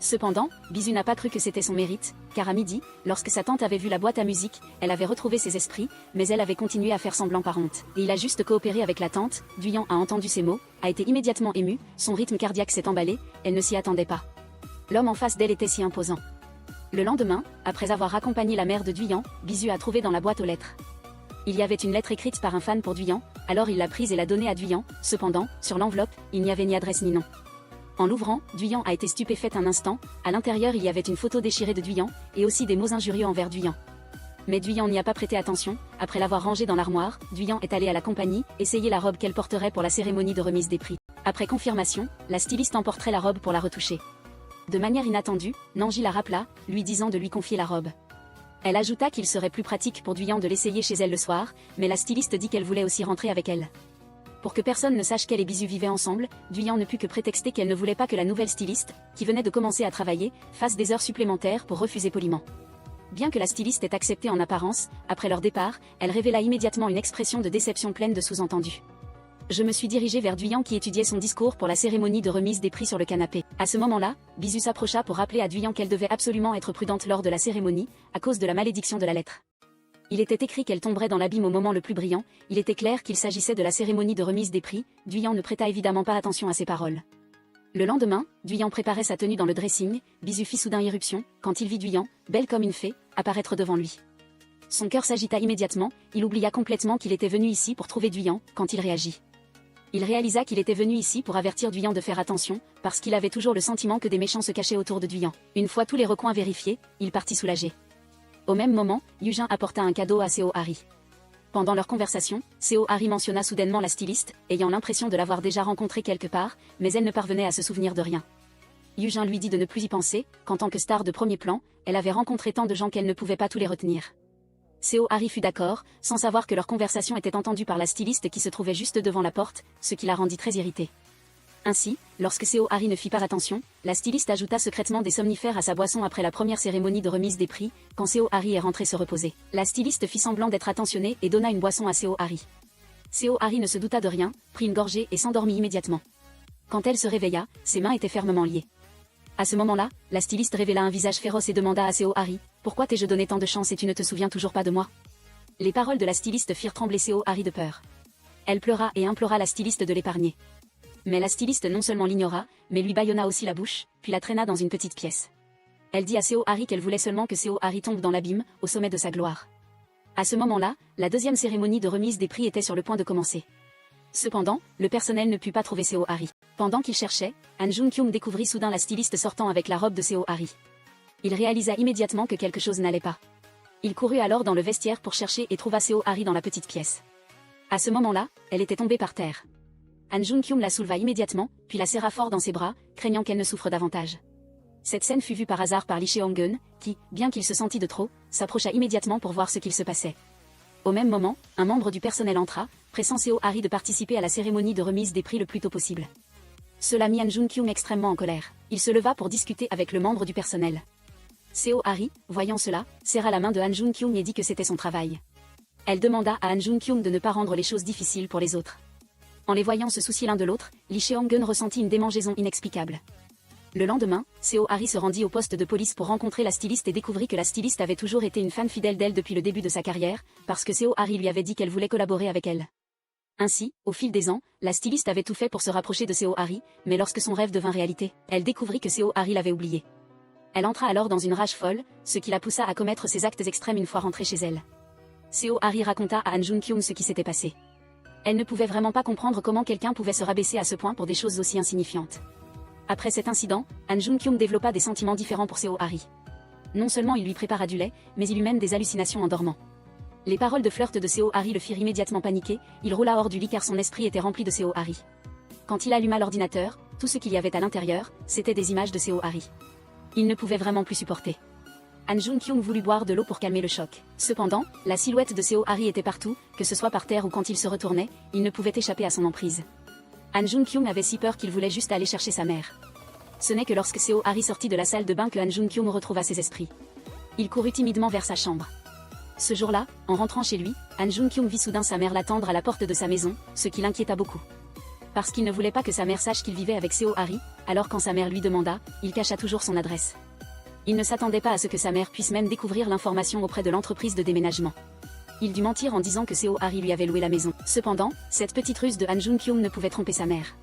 Cependant, Bisu n'a pas cru que c'était son mérite, car à midi, lorsque sa tante avait vu la boîte à musique, elle avait retrouvé ses esprits, mais elle avait continué à faire semblant par honte. Et il a juste coopéré avec la tante. Duyan a entendu ces mots, a été immédiatement ému, son rythme cardiaque s'est emballé, elle ne s'y attendait pas. L'homme en face d'elle était si imposant. Le lendemain, après avoir accompagné la mère de Duyan, Bisu a trouvé dans la boîte aux lettres. Il y avait une lettre écrite par un fan pour Duyan, alors il l'a prise et l'a donnée à Duyan. Cependant, sur l'enveloppe, il n'y avait ni adresse ni nom. En l'ouvrant, Duyan a été stupéfaite un instant, à l'intérieur il y avait une photo déchirée de Duyan, et aussi des mots injurieux envers Duyan. Mais Duyan n'y a pas prêté attention, après l'avoir rangée dans l'armoire, Duyan est allée à la compagnie, essayer la robe qu'elle porterait pour la cérémonie de remise des prix. Après confirmation, la styliste emporterait la robe pour la retoucher. De manière inattendue, Nanji la rappela, lui disant de lui confier la robe. Elle ajouta qu'il serait plus pratique pour Duyan de l'essayer chez elle le soir, mais la styliste dit qu'elle voulait aussi rentrer avec elle. Pour que personne ne sache qu'elle et Bisu vivaient ensemble, Duyan ne put que prétexter qu'elle ne voulait pas que la nouvelle styliste, qui venait de commencer à travailler, fasse des heures supplémentaires pour refuser poliment. Bien que la styliste ait accepté en apparence, après leur départ, elle révéla immédiatement une expression de déception pleine de sous-entendus. Je me suis dirigée vers Duyan qui étudiait son discours pour la cérémonie de remise des prix sur le canapé. À ce moment-là, Bisu s'approcha pour rappeler à Duyan qu'elle devait absolument être prudente lors de la cérémonie, à cause de la malédiction de la lettre. Il était écrit qu'elle tomberait dans l'abîme au moment le plus brillant, il était clair qu'il s'agissait de la cérémonie de remise des prix. Duyan ne prêta évidemment pas attention à ces paroles. Le lendemain, Duyan préparait sa tenue dans le dressing, Bisu fit soudain irruption, quand il vit Duyan, belle comme une fée, apparaître devant lui. Son cœur s'agita immédiatement, il oublia complètement qu'il était venu ici pour trouver Duyan, quand il réagit. Il réalisa qu'il était venu ici pour avertir Duyan de faire attention, parce qu'il avait toujours le sentiment que des méchants se cachaient autour de Duyan. Une fois tous les recoins vérifiés, il partit soulagé. Au même moment, Yujin apporta un cadeau à Seo Hari. Pendant leur conversation, Seo Hari mentionna soudainement la styliste, ayant l'impression de l'avoir déjà rencontrée quelque part, mais elle ne parvenait à se souvenir de rien. Yujin lui dit de ne plus y penser, qu'en tant que star de premier plan, elle avait rencontré tant de gens qu'elle ne pouvait pas tous les retenir. Seo Hari fut d'accord, sans savoir que leur conversation était entendue par la styliste qui se trouvait juste devant la porte, ce qui la rendit très irritée. Ainsi, lorsque Seo Hari ne fit pas attention, la styliste ajouta secrètement des somnifères à sa boisson après la première cérémonie de remise des prix, quand Seo Hari est rentré se reposer. La styliste fit semblant d'être attentionnée et donna une boisson à Seo Hari. Seo Hari ne se douta de rien, prit une gorgée et s'endormit immédiatement. Quand elle se réveilla, ses mains étaient fermement liées. À ce moment-là, la styliste révéla un visage féroce et demanda à Seo Hari, « Pourquoi t'ai-je donné tant de chance et tu ne te souviens toujours pas de moi ?» Les paroles de la styliste firent trembler Seo Hari de peur. Elle pleura et implora la styliste de l'épargner. Mais la styliste non seulement l'ignora, mais lui bâillonna aussi la bouche, puis la traîna dans une petite pièce. Elle dit à Seo Hari qu'elle voulait seulement que Seo Hari tombe dans l'abîme, au sommet de sa gloire. À ce moment-là, la deuxième cérémonie de remise des prix était sur le point de commencer. Cependant, le personnel ne put pas trouver Seo Hari. Pendant qu'il cherchait, Han Jun-kyung découvrit soudain la styliste sortant avec la robe de Seo Hari. Il réalisa immédiatement que quelque chose n'allait pas. Il courut alors dans le vestiaire pour chercher et trouva Seo Hari dans la petite pièce. À ce moment-là, elle était tombée par terre. Han Jun-kyung la souleva immédiatement, puis la serra fort dans ses bras, craignant qu'elle ne souffre davantage. Cette scène fut vue par hasard par Lee Cheong-gun, qui, bien qu'il se sentît de trop, s'approcha immédiatement pour voir ce qu'il se passait. Au même moment, un membre du personnel entra, pressant Seo Hari de participer à la cérémonie de remise des prix le plus tôt possible. Cela mit Han Jun-kyung extrêmement en colère. Il se leva pour discuter avec le membre du personnel. Seo Hari, voyant cela, serra la main de Han Jun-kyung et dit que c'était son travail. Elle demanda à Han Jun-kyung de ne pas rendre les choses difficiles pour les autres. En les voyant se soucier l'un de l'autre, Lee Cheong-gun ressentit une démangeaison inexplicable. Le lendemain, Seo Hari se rendit au poste de police pour rencontrer la styliste et découvrit que la styliste avait toujours été une fan fidèle d'elle depuis le début de sa carrière, parce que Seo Hari lui avait dit qu'elle voulait collaborer avec elle. Ainsi, au fil des ans, la styliste avait tout fait pour se rapprocher de Seo Hari, mais lorsque son rêve devint réalité, elle découvrit que Seo Hari l'avait oublié. Elle entra alors dans une rage folle, ce qui la poussa à commettre ses actes extrêmes une fois rentrée chez elle. Seo Hari raconta à Han Jun-kyung ce qui s'était passé. Elle ne pouvait vraiment pas comprendre comment quelqu'un pouvait se rabaisser à ce point pour des choses aussi insignifiantes. Après cet incident, Han Jun-kyung développa des sentiments différents pour Seo Hari. Non seulement il lui prépara du lait, mais il eut même des hallucinations en dormant. Les paroles de flirt de Seo Hari le firent immédiatement paniquer, il roula hors du lit car son esprit était rempli de Seo Hari. Quand il alluma l'ordinateur, tout ce qu'il y avait à l'intérieur, c'était des images de Seo Hari. Il ne pouvait vraiment plus supporter. Han Joon-kyung voulut boire de l'eau pour calmer le choc. Cependant, la silhouette de Seo Hari était partout, que ce soit par terre ou quand il se retournait, il ne pouvait échapper à son emprise. Han Joon-kyung avait si peur qu'il voulait juste aller chercher sa mère. Ce n'est que lorsque Seo Hari sortit de la salle de bain que Han Joon-kyung retrouva ses esprits. Il courut timidement vers sa chambre. Ce jour-là, en rentrant chez lui, Han Joon-kyung vit soudain sa mère l'attendre à la porte de sa maison, ce qui l'inquiéta beaucoup. Parce qu'il ne voulait pas que sa mère sache qu'il vivait avec Seo Hari, alors quand sa mère lui demanda, il cacha toujours son adresse. Il ne s'attendait pas à ce que sa mère puisse même découvrir l'information auprès de l'entreprise de déménagement. Il dut mentir en disant que Seo Hari lui avait loué la maison. Cependant, cette petite ruse de Han Joon-kyung ne pouvait tromper sa mère.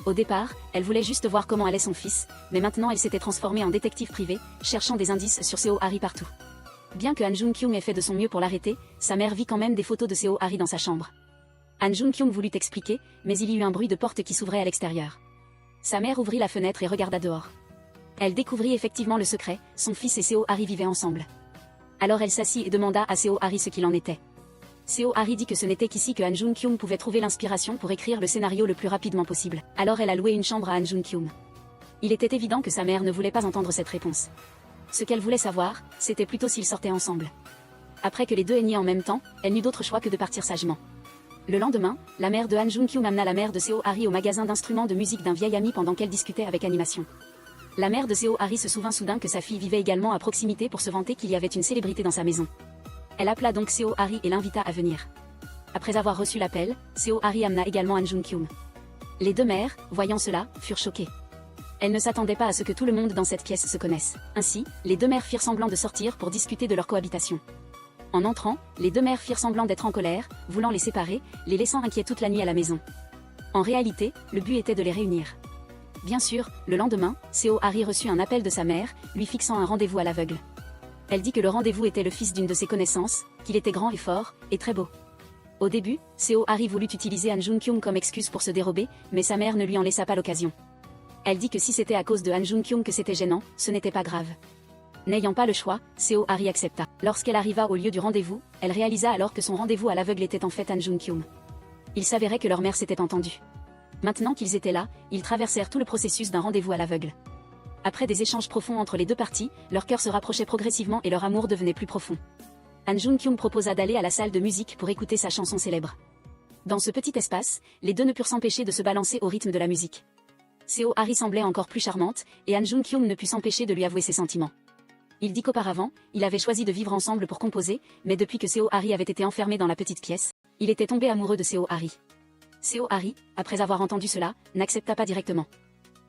Au départ, elle voulait juste voir comment allait son fils, mais maintenant elle s'était transformée en détective privé, cherchant des indices sur Seo Hari partout. Bien que Han Joon-kyung ait fait de son mieux pour l'arrêter, sa mère vit quand même des photos de Seo Hari dans sa chambre. Han Joon-kyung voulut expliquer, mais il y eut un bruit de porte qui s'ouvrait à l'extérieur. Sa mère ouvrit la fenêtre et regarda dehors. Elle découvrit effectivement le secret, son fils et Seo Hari vivaient ensemble. Alors elle s'assit et demanda à Seo Hari ce qu'il en était. Seo Hari dit que ce n'était qu'ici que Han Joon-kyung pouvait trouver l'inspiration pour écrire le scénario le plus rapidement possible. Alors elle a loué une chambre à Han Joon-kyung. Il était évident que sa mère ne voulait pas entendre cette réponse. Ce qu'elle voulait savoir, c'était plutôt s'ils sortaient ensemble. Après que les deux aient nié en même temps, elle n'eut d'autre choix que de partir sagement. Le lendemain, la mère de Han Joon-kyung amena la mère de Seo Hari au magasin d'instruments de musique d'un vieil ami pendant qu'elle discutait avec animation. La mère de Seo Hari se souvint soudain que sa fille vivait également à proximité pour se vanter qu'il y avait une célébrité dans sa maison. Elle appela donc Seo Hari et l'invita à venir. Après avoir reçu l'appel, Seo Hari amena également Han Joon-kyung. Les deux mères, voyant cela, furent choquées. Elles ne s'attendaient pas à ce que tout le monde dans cette pièce se connaisse. Ainsi, les deux mères firent semblant de sortir pour discuter de leur cohabitation. En entrant, les deux mères firent semblant d'être en colère, voulant les séparer, les laissant inquiets toute la nuit à la maison. En réalité, le but était de les réunir. Bien sûr, le lendemain, Seo Hari reçut un appel de sa mère, lui fixant un rendez-vous à l'aveugle. Elle dit que le rendez-vous était le fils d'une de ses connaissances, qu'il était grand et fort, et très beau. Au début, Seo Hari voulut utiliser Han Joon-kyung comme excuse pour se dérober, mais sa mère ne lui en laissa pas l'occasion. Elle dit que si c'était à cause de Han Joon-kyung que c'était gênant, ce n'était pas grave. N'ayant pas le choix, Seo Hari accepta. Lorsqu'elle arriva au lieu du rendez-vous, elle réalisa alors que son rendez-vous à l'aveugle était en fait Han Joon-kyung. Il s'avérait que leur mère s'était entendue. Maintenant qu'ils étaient là, ils traversèrent tout le processus d'un rendez-vous à l'aveugle. Après des échanges profonds entre les deux parties, leur cœur se rapprochait progressivement et leur amour devenait plus profond. Han Joon-kyung proposa d'aller à la salle de musique pour écouter sa chanson célèbre. Dans ce petit espace, les deux ne purent s'empêcher de se balancer au rythme de la musique. Seo Hari semblait encore plus charmante, et Han Joon-kyung ne put s'empêcher de lui avouer ses sentiments. Il dit qu'auparavant, il avait choisi de vivre ensemble pour composer, mais depuis que Seo Hari avait été enfermé dans la petite pièce, il était tombé amoureux de Seo Hari. Seo Hari, après avoir entendu cela, n'accepta pas directement.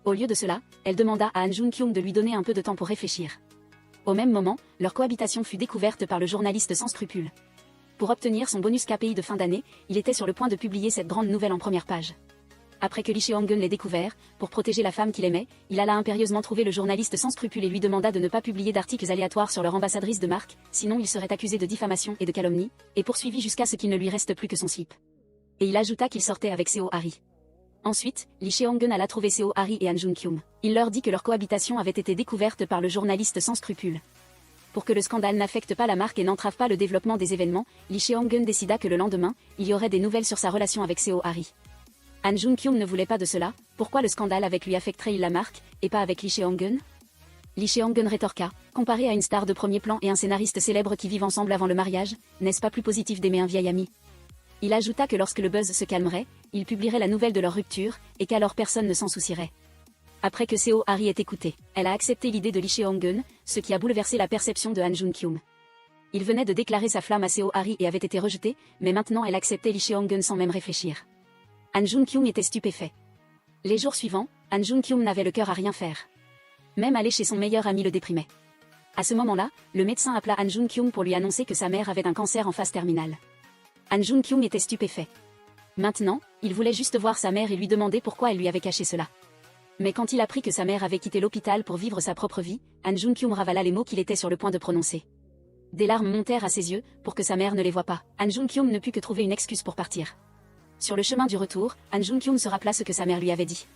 Au lieu de cela, elle demanda à Han Joon-kyung de lui donner un peu de temps pour réfléchir. Au même moment, leur cohabitation fut découverte par le journaliste sans scrupules. Pour obtenir son bonus KPI de fin d'année, il était sur le point de publier cette grande nouvelle en première page. Après que Lee Cheong-gun l'ait découvert, pour protéger la femme qu'il aimait, il alla impérieusement trouver le journaliste sans scrupules et lui demanda de ne pas publier d'articles aléatoires sur leur ambassadrice de marque, sinon il serait accusé de diffamation et de calomnie, et poursuivi jusqu'à ce qu'il ne lui reste plus que son slip. Et il ajouta qu'il sortait avec Seo Hari. Ensuite, Lee Cheong-gun alla trouver Seo Hari et Han Joon-kyung. Il leur dit que leur cohabitation avait été découverte par le journaliste sans scrupules. Pour que le scandale n'affecte pas la marque et n'entrave pas le développement des événements, Lee Cheong-gun décida que le lendemain, il y aurait des nouvelles sur sa relation avec Seo Hari. Han Joon-kyung ne voulait pas de cela, pourquoi le scandale avec lui affecterait-il la marque, et pas avec Lee Cheong-gun? Lee Cheong-gun rétorqua, comparé à une star de premier plan et un scénariste célèbre qui vivent ensemble avant le mariage, n'est-ce pas plus positif d'aimer un vieil ami? Il ajouta que lorsque le buzz se calmerait, il publierait la nouvelle de leur rupture, et qu'alors personne ne s'en soucierait. Après que Seo Hari ait écouté, elle a accepté l'idée de Lee Cheong-gun, ce qui a bouleversé la perception de Han Joon-kyung. Il venait de déclarer sa flamme à Seo Hari et avait été rejeté, mais maintenant elle acceptait Lee Cheong-gun sans même réfléchir. Han Joon-kyung était stupéfait. Les jours suivants, Han Joon-kyung n'avait le cœur à rien faire. Même aller chez son meilleur ami le déprimait. À ce moment-là, le médecin appela Han Joon-kyung pour lui annoncer que sa mère avait un cancer en phase terminale. Han Joon-kyung était stupéfait. Maintenant, il voulait juste voir sa mère et lui demander pourquoi elle lui avait caché cela. Mais quand il apprit que sa mère avait quitté l'hôpital pour vivre sa propre vie, Han Joon-kyung ravala les mots qu'il était sur le point de prononcer. Des larmes montèrent à ses yeux, pour que sa mère ne les voie pas. Han Joon-kyung ne put que trouver une excuse pour partir. Sur le chemin du retour, Han Joon-kyung se rappela ce que sa mère lui avait dit.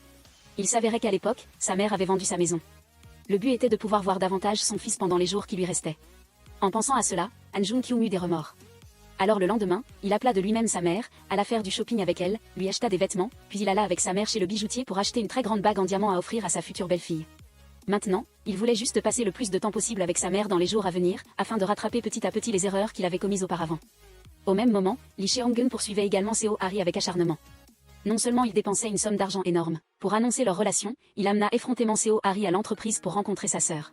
Il s'avérait qu'à l'époque, sa mère avait vendu sa maison. Le but était de pouvoir voir davantage son fils pendant les jours qui lui restaient. En pensant à cela, Han Jung-kyung eut des remords. Alors le lendemain, il appela de lui-même sa mère, alla faire du shopping avec elle, lui acheta des vêtements, puis il alla avec sa mère chez le bijoutier pour acheter une très grande bague en diamant à offrir à sa future belle-fille. Maintenant, il voulait juste passer le plus de temps possible avec sa mère dans les jours à venir, afin de rattraper petit à petit les erreurs qu'il avait commises auparavant. Au même moment, Lee Cheong-gun poursuivait également Seo Hari avec acharnement. Non seulement il dépensait une somme d'argent énorme, pour annoncer leur relation, il amena effrontément Seo Hari à l'entreprise pour rencontrer sa sœur.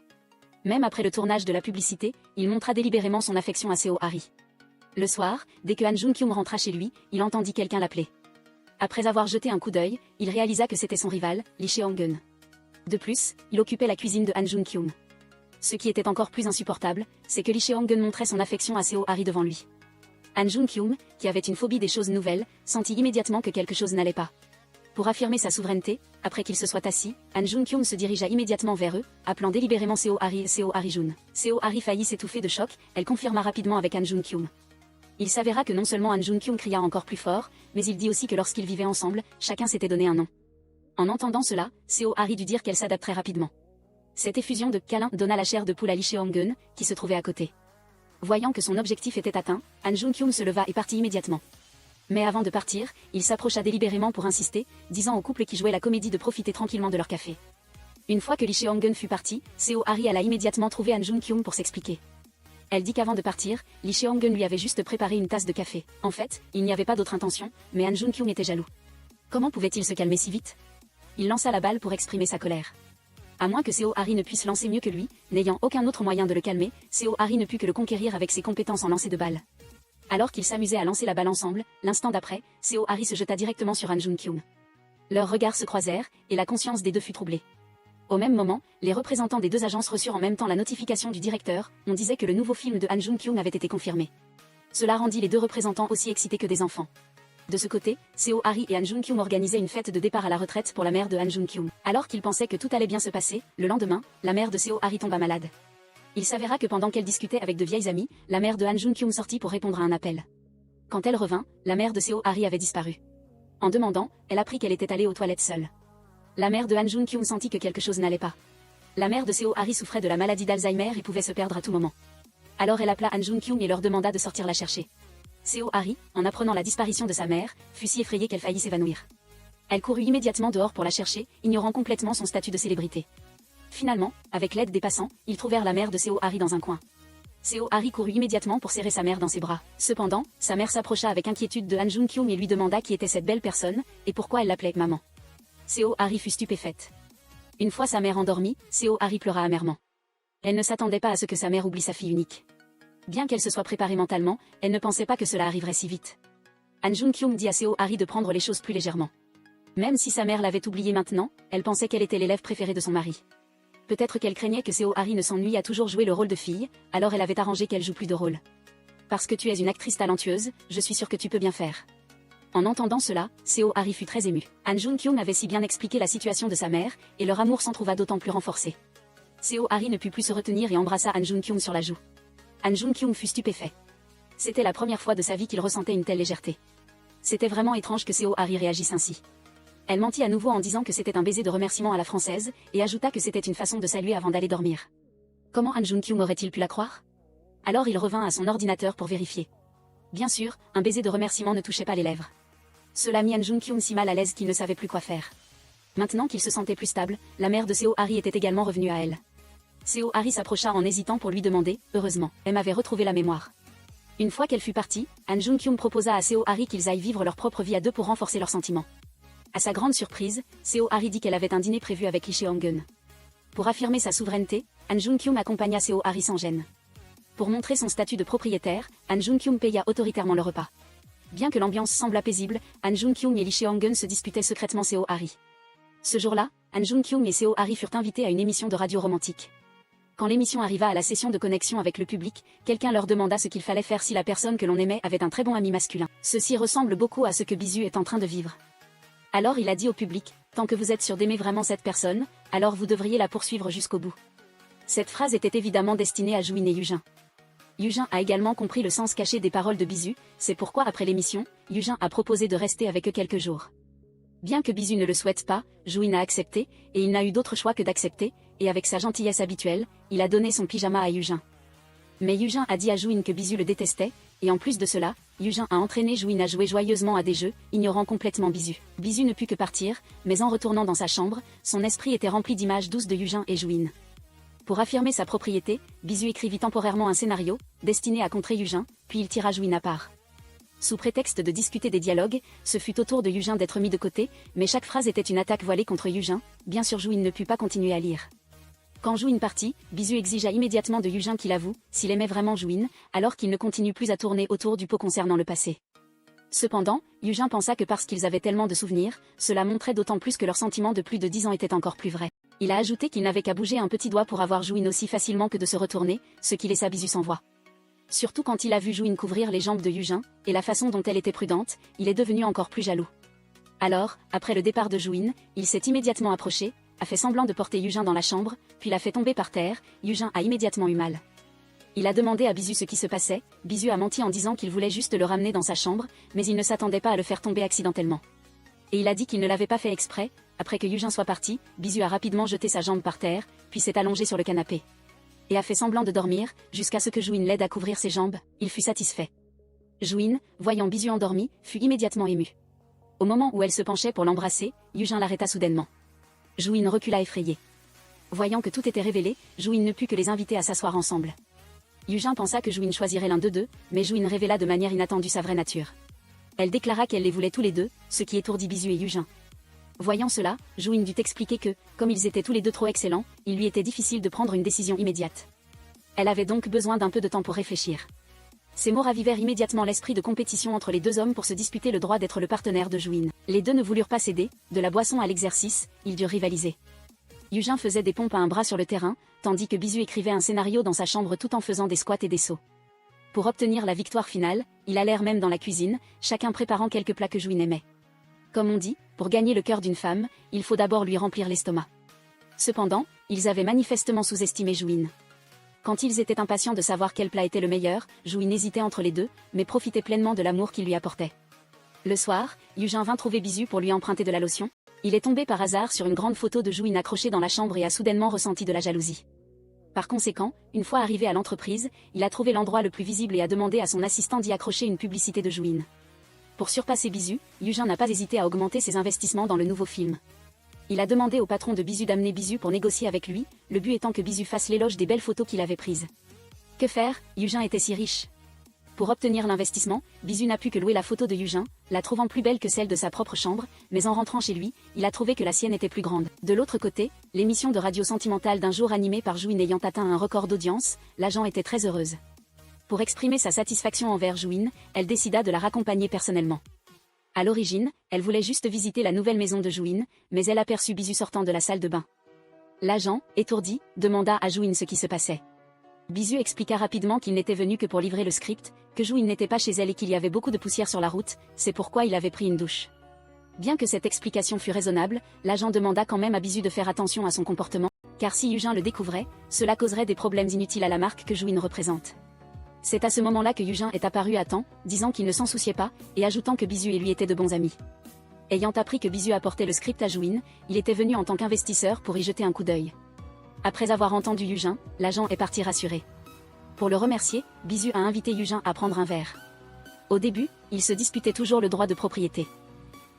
Même après le tournage de la publicité, il montra délibérément son affection à Seo Hari. Le soir, dès que Han Jung-kyung rentra chez lui, il entendit quelqu'un l'appeler. Après avoir jeté un coup d'œil, il réalisa que c'était son rival, Lee Cheong-gun. De plus, il occupait la cuisine de Han Jung-kyung. Ce qui était encore plus insupportable, c'est que Lee Cheong-gun montrait son affection à Seo Hari devant lui. Han Jung-kyung, qui avait une phobie des choses nouvelles, sentit immédiatement que quelque chose n'allait pas. Pour affirmer sa souveraineté, après qu'il se soit assis, Han Jung-kyung se dirigea immédiatement vers eux, appelant délibérément Seo Hari et Seo Hari-jun. Seo Hari faillit s'étouffer de choc, elle confirma rapidement avec Han Jung-kyung. Il s'avéra que non seulement Han Jung-kyung cria encore plus fort, mais il dit aussi que lorsqu'ils vivaient ensemble, chacun s'était donné un nom. En entendant cela, Seo Hari dut dire qu'elle s'adapterait rapidement. Cette effusion de câlins donna la chair de poule à Lee Cheong-gun, qui se trouvait à côté. Voyant que son objectif était atteint, Han Jung-kyung se leva et partit immédiatement. Mais avant de partir, il s'approcha délibérément pour insister, disant au couple qui jouait la comédie de profiter tranquillement de leur café. Une fois que Lee Cheong-gun fut parti, Seo Hari alla immédiatement trouver Han Jung-kyung pour s'expliquer. Elle dit qu'avant de partir, Lee Cheong-gun lui avait juste préparé une tasse de café. En fait, il n'y avait pas d'autre intention, mais Han Jung-kyung était jaloux. Comment pouvait-il se calmer si vite? Il lança la balle pour exprimer sa colère. À moins que Seo Hari ne puisse lancer mieux que lui, n'ayant aucun autre moyen de le calmer, Seo Hari ne put que le conquérir avec ses compétences en lancer de balles. Alors qu'ils s'amusaient à lancer la balle ensemble, l'instant d'après, Seo Hari se jeta directement sur Han Jung-kyung. Leurs regards se croisèrent, et la conscience des deux fut troublée. Au même moment, les représentants des deux agences reçurent en même temps la notification du directeur, on disait que le nouveau film de Han Jung-kyung avait été confirmé. Cela rendit les deux représentants aussi excités que des enfants. De ce côté, Seo Hari et Han Jung-kyung organisaient une fête de départ à la retraite pour la mère de Han Jung-kyung. Alors qu'ils pensaient que tout allait bien se passer, le lendemain, la mère de Seo Hari tomba malade. Il s'avéra que pendant qu'elle discutait avec de vieilles amies, la mère de Han Jung-kyung sortit pour répondre à un appel. Quand elle revint, la mère de Seo Hari avait disparu. En demandant, elle apprit qu'elle était allée aux toilettes seule. La mère de Han Jung-kyung sentit que quelque chose n'allait pas. La mère de Seo Hari souffrait de la maladie d'Alzheimer et pouvait se perdre à tout moment. Alors elle appela Han Jung-kyung et leur demanda de sortir la chercher. Seo Hari, en apprenant la disparition de sa mère, fut si effrayée qu'elle faillit s'évanouir. Elle courut immédiatement dehors pour la chercher, ignorant complètement son statut de célébrité. Finalement, avec l'aide des passants, ils trouvèrent la mère de Seo Hari dans un coin. Seo Hari courut immédiatement pour serrer sa mère dans ses bras. Cependant, sa mère s'approcha avec inquiétude de Han Jung-kyung et lui demanda qui était cette belle personne, et pourquoi elle l'appelait maman. Seo Hari fut stupéfaite. Une fois sa mère endormie, Seo Hari pleura amèrement. Elle ne s'attendait pas à ce que sa mère oublie sa fille unique. Bien qu'elle se soit préparée mentalement, elle ne pensait pas que cela arriverait si vite. Han Jung-kyung dit à Seo Hari de prendre les choses plus légèrement. Même si sa mère l'avait oubliée maintenant, elle pensait qu'elle était l'élève préférée de son mari. Peut-être qu'elle craignait que Seo Hari ne s'ennuie à toujours jouer le rôle de fille, alors elle avait arrangé qu'elle joue plus de rôle. Parce que tu es une actrice talentueuse, je suis sûre que tu peux bien faire. En entendant cela, Seo Hari fut très ému. Han Jung-kyung avait si bien expliqué la situation de sa mère, et leur amour s'en trouva d'autant plus renforcé. Seo Hari ne put plus se retenir et embrassa Han Jung-kyung sur la joue. Han Jung-kyung fut stupéfait. C'était la première fois de sa vie qu'il ressentait une telle légèreté. C'était vraiment étrange que Seo Hari réagisse ainsi. Elle mentit à nouveau en disant que c'était un baiser de remerciement à la française, et ajouta que c'était une façon de saluer avant d'aller dormir. Comment Han Jung-kyung aurait-il pu la croire? Alors il revint à son ordinateur pour vérifier. Bien sûr, un baiser de remerciement ne touchait pas les lèvres. Cela mit Han Jung-kyung si mal à l'aise qu'il ne savait plus quoi faire. Maintenant qu'il se sentait plus stable, la mère de Seo Hari était également revenue à elle. Seo Hari s'approcha en hésitant pour lui demander, heureusement, elle m'avait retrouvé la mémoire. Une fois qu'elle fut partie, Han Jung-kyung proposa à Seo Hari qu'ils aillent vivre leur propre vie à deux pour renforcer leurs sentiments. À sa grande surprise, Seo Hari dit qu'elle avait un dîner prévu avec Lee Cheong-gun. Pour affirmer sa souveraineté, Han Jung-kyung accompagna Seo Hari sans gêne. Pour montrer son statut de propriétaire, Han Jung-kyung paya autoritairement le repas. Bien que l'ambiance semblât paisible, Han Jung-kyung et Lee Cheong-gun se disputaient secrètement Seo Hari. Ce jour-là, Han Jung-kyung et Seo Hari furent invités à une émission de radio romantique. Quand l'émission arriva à la session de connexion avec le public, quelqu'un leur demanda ce qu'il fallait faire si la personne que l'on aimait avait un très bon ami masculin. Ceci ressemble beaucoup à ce que Bisu est en train de vivre. Alors il a dit au public, tant que vous êtes sûr d'aimer vraiment cette personne, alors vous devriez la poursuivre jusqu'au bout. Cette phrase était évidemment destinée à Juin et Yujin. Yujin a également compris le sens caché des paroles de Bisu, c'est pourquoi après l'émission, Yujin a proposé de rester avec eux quelques jours. Bien que Bisu ne le souhaite pas, Jouin a accepté, et il n'a eu d'autre choix que d'accepter, et avec sa gentillesse habituelle, il a donné son pyjama à Yujin. Mais Yujin a dit à Jouin que Bisu le détestait, et en plus de cela, Yujin a entraîné Jouin à jouer joyeusement à des jeux, ignorant complètement Bisu. Bisu ne put que partir, mais en retournant dans sa chambre, son esprit était rempli d'images douces de Yujin et Jouin. Pour affirmer sa propriété, Bisu écrivit temporairement un scénario, destiné à contrer Yujin, puis il tira Jouin à part. Sous prétexte de discuter des dialogues, ce fut au tour de Yujin d'être mis de côté, mais chaque phrase était une attaque voilée contre Yujin, bien sûr Jouin ne put pas continuer à lire. Quand Jouin partit, Bisu exigea immédiatement de Yujin qu'il avoue, s'il aimait vraiment Jouin, alors qu'il ne continue plus à tourner autour du pot concernant le passé. Cependant, Yujin pensa que parce qu'ils avaient tellement de souvenirs, cela montrait d'autant plus que leurs sentiments de plus de 10 ans étaient encore plus vrais. Il a ajouté qu'il n'avait qu'à bouger un petit doigt pour avoir Jouin aussi facilement que de se retourner, ce qui laissa Bisu sans voix. Surtout quand il a vu Jouin couvrir les jambes de Yujin, et la façon dont elle était prudente, il est devenu encore plus jaloux. Alors, après le départ de Jouin, il s'est immédiatement approché, a fait semblant de porter Yujin dans la chambre, puis l'a fait tomber par terre. Yujin a immédiatement eu mal. Il a demandé à Bisu ce qui se passait, Bisu a menti en disant qu'il voulait juste le ramener dans sa chambre, mais il ne s'attendait pas à le faire tomber accidentellement. Et il a dit qu'il ne l'avait pas fait exprès. Après que Yujin soit parti, Bisu a rapidement jeté sa jambe par terre, puis s'est allongé sur le canapé. Et a fait semblant de dormir, jusqu'à ce que Jouin l'aide à couvrir ses jambes. Il fut satisfait. Jouin, voyant Bisu endormi, fut immédiatement émue. Au moment où elle se penchait pour l'embrasser, Yujin l'arrêta soudainement. Jouin recula effrayé. Voyant que tout était révélé, Jouin ne put que les inviter à s'asseoir ensemble. Yujin pensa que Jouin choisirait l'un d'eux deux, mais Jouin révéla de manière inattendue sa vraie nature. Elle déclara qu'elle les voulait tous les deux, ce qui étourdit Bisu et Yujin. Voyant cela, Jouin dut expliquer que, comme ils étaient tous les deux trop excellents, il lui était difficile de prendre une décision immédiate. Elle avait donc besoin d'un peu de temps pour réfléchir. Ces mots ravivèrent immédiatement l'esprit de compétition entre les deux hommes pour se disputer le droit d'être le partenaire de Jouin. Les deux ne voulurent pas céder, de la boisson à l'exercice, ils durent rivaliser. Yujin faisait des pompes à un bras sur le terrain, tandis que Bisu écrivait un scénario dans sa chambre tout en faisant des squats et des sauts. Pour obtenir la victoire finale, ils allèrent même dans la cuisine, chacun préparant quelques plats que Jouin aimait. Comme on dit, pour gagner le cœur d'une femme, il faut d'abord lui remplir l'estomac. Cependant, ils avaient manifestement sous-estimé Jouin. Quand ils étaient impatients de savoir quel plat était le meilleur, Jouin hésitait entre les deux, mais profitait pleinement de l'amour qu'il lui apportait. Le soir, Yujin vint trouver Bisu pour lui emprunter de la lotion. Il est tombé par hasard sur une grande photo de Jouin accrochée dans la chambre et a soudainement ressenti de la jalousie. Par conséquent, une fois arrivé à l'entreprise, il a trouvé l'endroit le plus visible et a demandé à son assistant d'y accrocher une publicité de Jouin. Pour surpasser Bisu, Yujin n'a pas hésité à augmenter ses investissements dans le nouveau film. Il a demandé au patron de Bisu d'amener Bisu pour négocier avec lui, le but étant que Bisu fasse l'éloge des belles photos qu'il avait prises. Que faire, Yujin était si riche. Pour obtenir l'investissement, Bisu n'a pu que louer la photo de Yujin, la trouvant plus belle que celle de sa propre chambre, mais en rentrant chez lui, il a trouvé que la sienne était plus grande. De l'autre côté, l'émission de radio sentimentale d'un jour animée par Jouin ayant atteint un record d'audience, l'agent était très heureuse. Pour exprimer sa satisfaction envers Jouin, elle décida de la raccompagner personnellement. À l'origine, elle voulait juste visiter la nouvelle maison de Jouin, mais elle aperçut Bisu sortant de la salle de bain. L'agent, étourdi, demanda à Jouin ce qui se passait. Bisu expliqua rapidement qu'il n'était venu que pour livrer le script, que Jouin n'était pas chez elle et qu'il y avait beaucoup de poussière sur la route, c'est pourquoi il avait pris une douche. Bien que cette explication fût raisonnable, l'agent demanda quand même à Bisu de faire attention à son comportement, car si Yujin le découvrait, cela causerait des problèmes inutiles à la marque que Jouin représente. C'est à ce moment-là que Yujin est apparu à temps, disant qu'il ne s'en souciait pas, et ajoutant que Bisu et lui étaient de bons amis. Ayant appris que Bisu apportait le script à Jouin, il était venu en tant qu'investisseur pour y jeter un coup d'œil. Après avoir entendu Yujin, l'agent est parti rassuré. Pour le remercier, Bisu a invité Yujin à prendre un verre. Au début, ils se disputaient toujours le droit de propriété.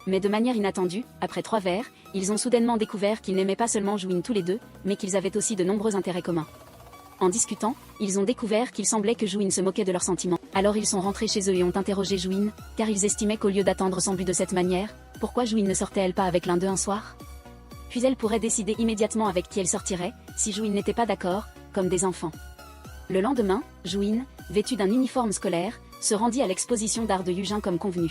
Mais de manière inattendue, après 3 verres, ils ont soudainement découvert qu'ils n'aimaient pas seulement Jouin tous les deux, mais qu'ils avaient aussi de nombreux intérêts communs. En discutant, ils ont découvert qu'il semblait que Jouin se moquait de leurs sentiments. Alors ils sont rentrés chez eux et ont interrogé Jouin, car ils estimaient qu'au lieu d'attendre son but de cette manière, pourquoi Jouin ne sortait-elle pas avec l'un d'eux un soir ? Puis elle pourrait décider immédiatement avec qui elle sortirait, si Jouin n'était pas d'accord, comme des enfants. Le lendemain, Jouin, vêtue d'un uniforme scolaire, se rendit à l'exposition d'art de Yujin comme convenu.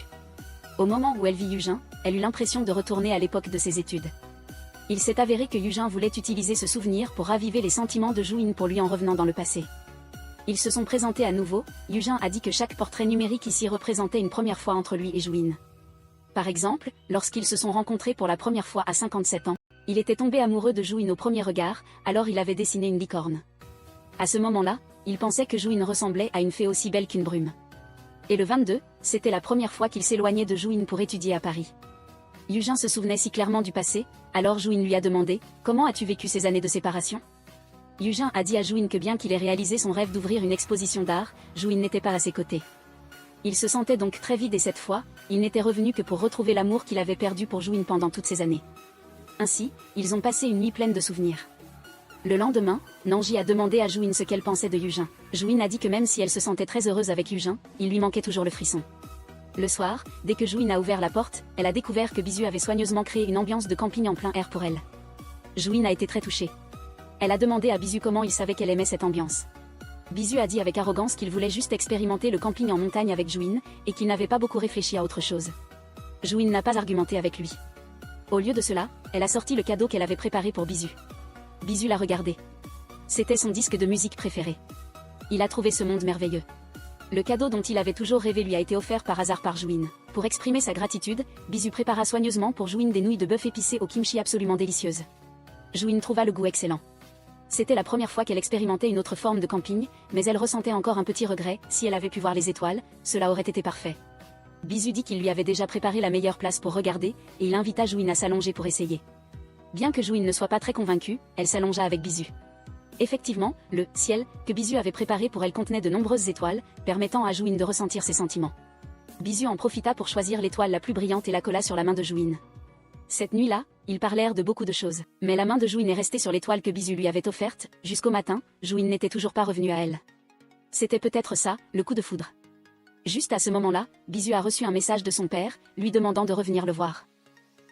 Au moment où elle vit Yujin, elle eut l'impression de retourner à l'époque de ses études. Il s'est avéré que Yujin voulait utiliser ce souvenir pour raviver les sentiments de Jouin pour lui en revenant dans le passé. Ils se sont présentés à nouveau, Yujin a dit que chaque portrait numérique ici représentait une première fois entre lui et Jouin. Par exemple, lorsqu'ils se sont rencontrés pour la première fois à 57 ans, il était tombé amoureux de Jouin au premier regard, alors il avait dessiné une licorne. À ce moment-là, il pensait que Jouin ressemblait à une fée aussi belle qu'une brume. Et le 22, c'était la première fois qu'il s'éloignait de Jouin pour étudier à Paris. Yujin se souvenait si clairement du passé, alors Juin lui a demandé « Comment as-tu vécu ces années de séparation ?» Yujin a dit à Juin que bien qu'il ait réalisé son rêve d'ouvrir une exposition d'art, Juin n'était pas à ses côtés. Il se sentait donc très vide et cette fois, il n'était revenu que pour retrouver l'amour qu'il avait perdu pour Juin pendant toutes ces années. Ainsi, ils ont passé une nuit pleine de souvenirs. Le lendemain, Nanji a demandé à Juin ce qu'elle pensait de Yujin. Juin a dit que même si elle se sentait très heureuse avec Yujin, il lui manquait toujours le frisson. Le soir, dès que Juin a ouvert la porte, elle a découvert que Bisu avait soigneusement créé une ambiance de camping en plein air pour elle. Juin a été très touchée. Elle a demandé à Bisu comment il savait qu'elle aimait cette ambiance. Bisu a dit avec arrogance qu'il voulait juste expérimenter le camping en montagne avec Juin, et qu'il n'avait pas beaucoup réfléchi à autre chose. Juin n'a pas argumenté avec lui. Au lieu de cela, elle a sorti le cadeau qu'elle avait préparé pour Bisu. Bisu l'a regardé. C'était son disque de musique préféré. Il a trouvé ce monde merveilleux. Le cadeau dont il avait toujours rêvé lui a été offert par hasard par Juin. Pour exprimer sa gratitude, Bisu prépara soigneusement pour Juin des nouilles de bœuf épicées au kimchi absolument délicieuses. Juin trouva le goût excellent. C'était la première fois qu'elle expérimentait une autre forme de camping, mais elle ressentait encore un petit regret. Si elle avait pu voir les étoiles, cela aurait été parfait. Bisu dit qu'il lui avait déjà préparé la meilleure place pour regarder, et il invita Juin à s'allonger pour essayer. Bien que Juin ne soit pas très convaincue, elle s'allongea avec Bisu. Effectivement, le « ciel » que Bisu avait préparé pour elle contenait de nombreuses étoiles, permettant à Juin de ressentir ses sentiments. Bisu en profita pour choisir l'étoile la plus brillante et la colla sur la main de Juin. Cette nuit-là, ils parlèrent de beaucoup de choses, mais la main de Juin est restée sur l'étoile que Bisu lui avait offerte. Jusqu'au matin, Juin n'était toujours pas revenue à elle. C'était peut-être ça, le coup de foudre. Juste à ce moment-là, Bisu a reçu un message de son père, lui demandant de revenir le voir.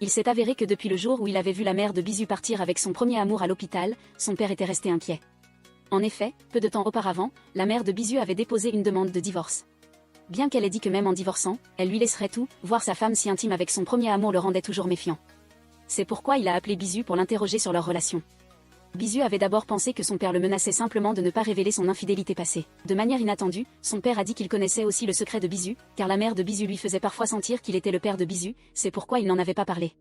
Il s'est avéré que depuis le jour où il avait vu la mère de Bisu partir avec son premier amour à l'hôpital, son père était resté inquiet. En effet, peu de temps auparavant, la mère de Bisu avait déposé une demande de divorce. Bien qu'elle ait dit que même en divorçant, elle lui laisserait tout, voir sa femme si intime avec son premier amour le rendait toujours méfiant. C'est pourquoi il a appelé Bisu pour l'interroger sur leur relation. Bisu avait d'abord pensé que son père le menaçait simplement de ne pas révéler son infidélité passée. De manière inattendue, son père a dit qu'il connaissait aussi le secret de Bisu, car la mère de Bisu lui faisait parfois sentir qu'il était le père de Bisu, c'est pourquoi il n'en avait pas parlé.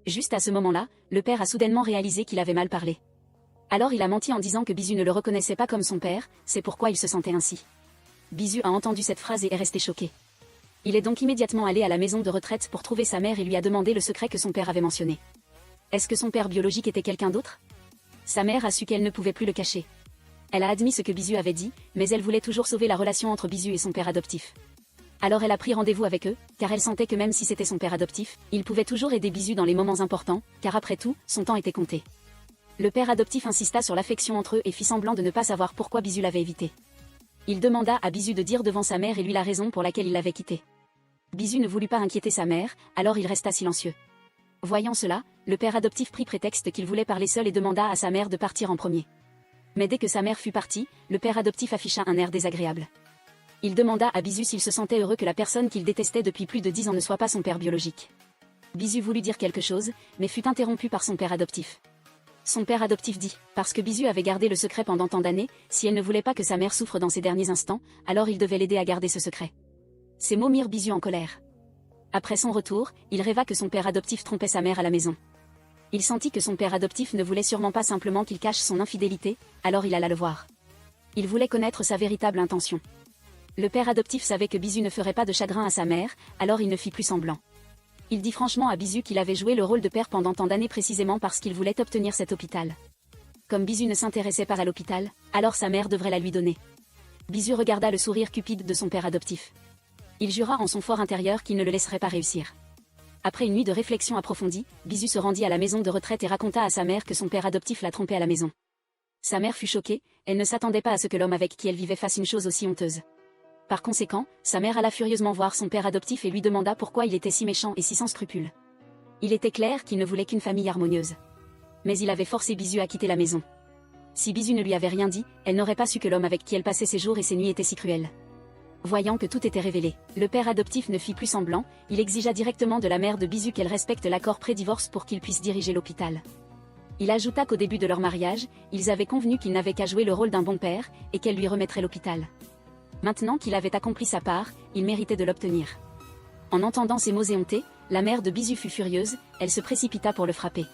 Juste à ce moment-là, le père a soudainement réalisé qu'il avait mal parlé. Alors il a menti en disant que Bisu ne le reconnaissait pas comme son père, c'est pourquoi il se sentait ainsi. Bisu a entendu cette phrase et est resté choqué. Il est donc immédiatement allé à la maison de retraite pour trouver sa mère et lui a demandé le secret que son père avait mentionné. Est-ce que son père biologique était quelqu'un d'autre ? Sa mère a su qu'elle ne pouvait plus le cacher. Elle a admis ce que Bisu avait dit, mais elle voulait toujours sauver la relation entre Bisu et son père adoptif. Alors elle a pris rendez-vous avec eux, car elle sentait que même si c'était son père adoptif, il pouvait toujours aider Bisu dans les moments importants, car après tout, son temps était compté. Le père adoptif insista sur l'affection entre eux et fit semblant de ne pas savoir pourquoi Bisu l'avait évité. Il demanda à Bisu de dire devant sa mère et lui la raison pour laquelle il l'avait quitté. Bisu ne voulut pas inquiéter sa mère, alors il resta silencieux. Voyant cela, le père adoptif prit prétexte qu'il voulait parler seul et demanda à sa mère de partir en premier. Mais dès que sa mère fut partie, le père adoptif afficha un air désagréable. Il demanda à Bisu s'il se sentait heureux que la personne qu'il détestait depuis plus de 10 ans ne soit pas son père biologique. Bisu voulut dire quelque chose, mais fut interrompu par son père adoptif. Son père adoptif dit, parce que Bisu avait gardé le secret pendant tant d'années, si elle ne voulait pas que sa mère souffre dans ses derniers instants, alors il devait l'aider à garder ce secret. Ces mots mirent Bisu en colère. Après son retour, il rêva que son père adoptif trompait sa mère à la maison. Il sentit que son père adoptif ne voulait sûrement pas simplement qu'il cache son infidélité, alors il alla le voir. Il voulait connaître sa véritable intention. Le père adoptif savait que Bisu ne ferait pas de chagrin à sa mère, alors il ne fit plus semblant. Il dit franchement à Bisu qu'il avait joué le rôle de père pendant tant d'années précisément parce qu'il voulait obtenir cet hôpital. Comme Bisu ne s'intéressait pas à l'hôpital, alors sa mère devrait la lui donner. Bisu regarda le sourire cupide de son père adoptif. Il jura en son fort intérieur qu'il ne le laisserait pas réussir. Après une nuit de réflexion approfondie, Bisu se rendit à la maison de retraite et raconta à sa mère que son père adoptif l'a trompé à la maison. Sa mère fut choquée, elle ne s'attendait pas à ce que l'homme avec qui elle vivait fasse une chose aussi honteuse. Par conséquent, sa mère alla furieusement voir son père adoptif et lui demanda pourquoi il était si méchant et si sans scrupules. Il était clair qu'il ne voulait qu'une famille harmonieuse. Mais il avait forcé Bisu à quitter la maison. Si Bisu ne lui avait rien dit, elle n'aurait pas su que l'homme avec qui elle passait ses jours et ses nuits était si cruel. Voyant que tout était révélé, le père adoptif ne fit plus semblant, il exigea directement de la mère de Bisu qu'elle respecte l'accord pré-divorce pour qu'il puisse diriger l'hôpital. Il ajouta qu'au début de leur mariage, ils avaient convenu qu'il n'avait qu'à jouer le rôle d'un bon père, et qu'elle lui remettrait l'hôpital. Maintenant qu'il avait accompli sa part, il méritait de l'obtenir. En entendant ces mots éhontés, la mère de Bisu fut furieuse, elle se précipita pour le frapper.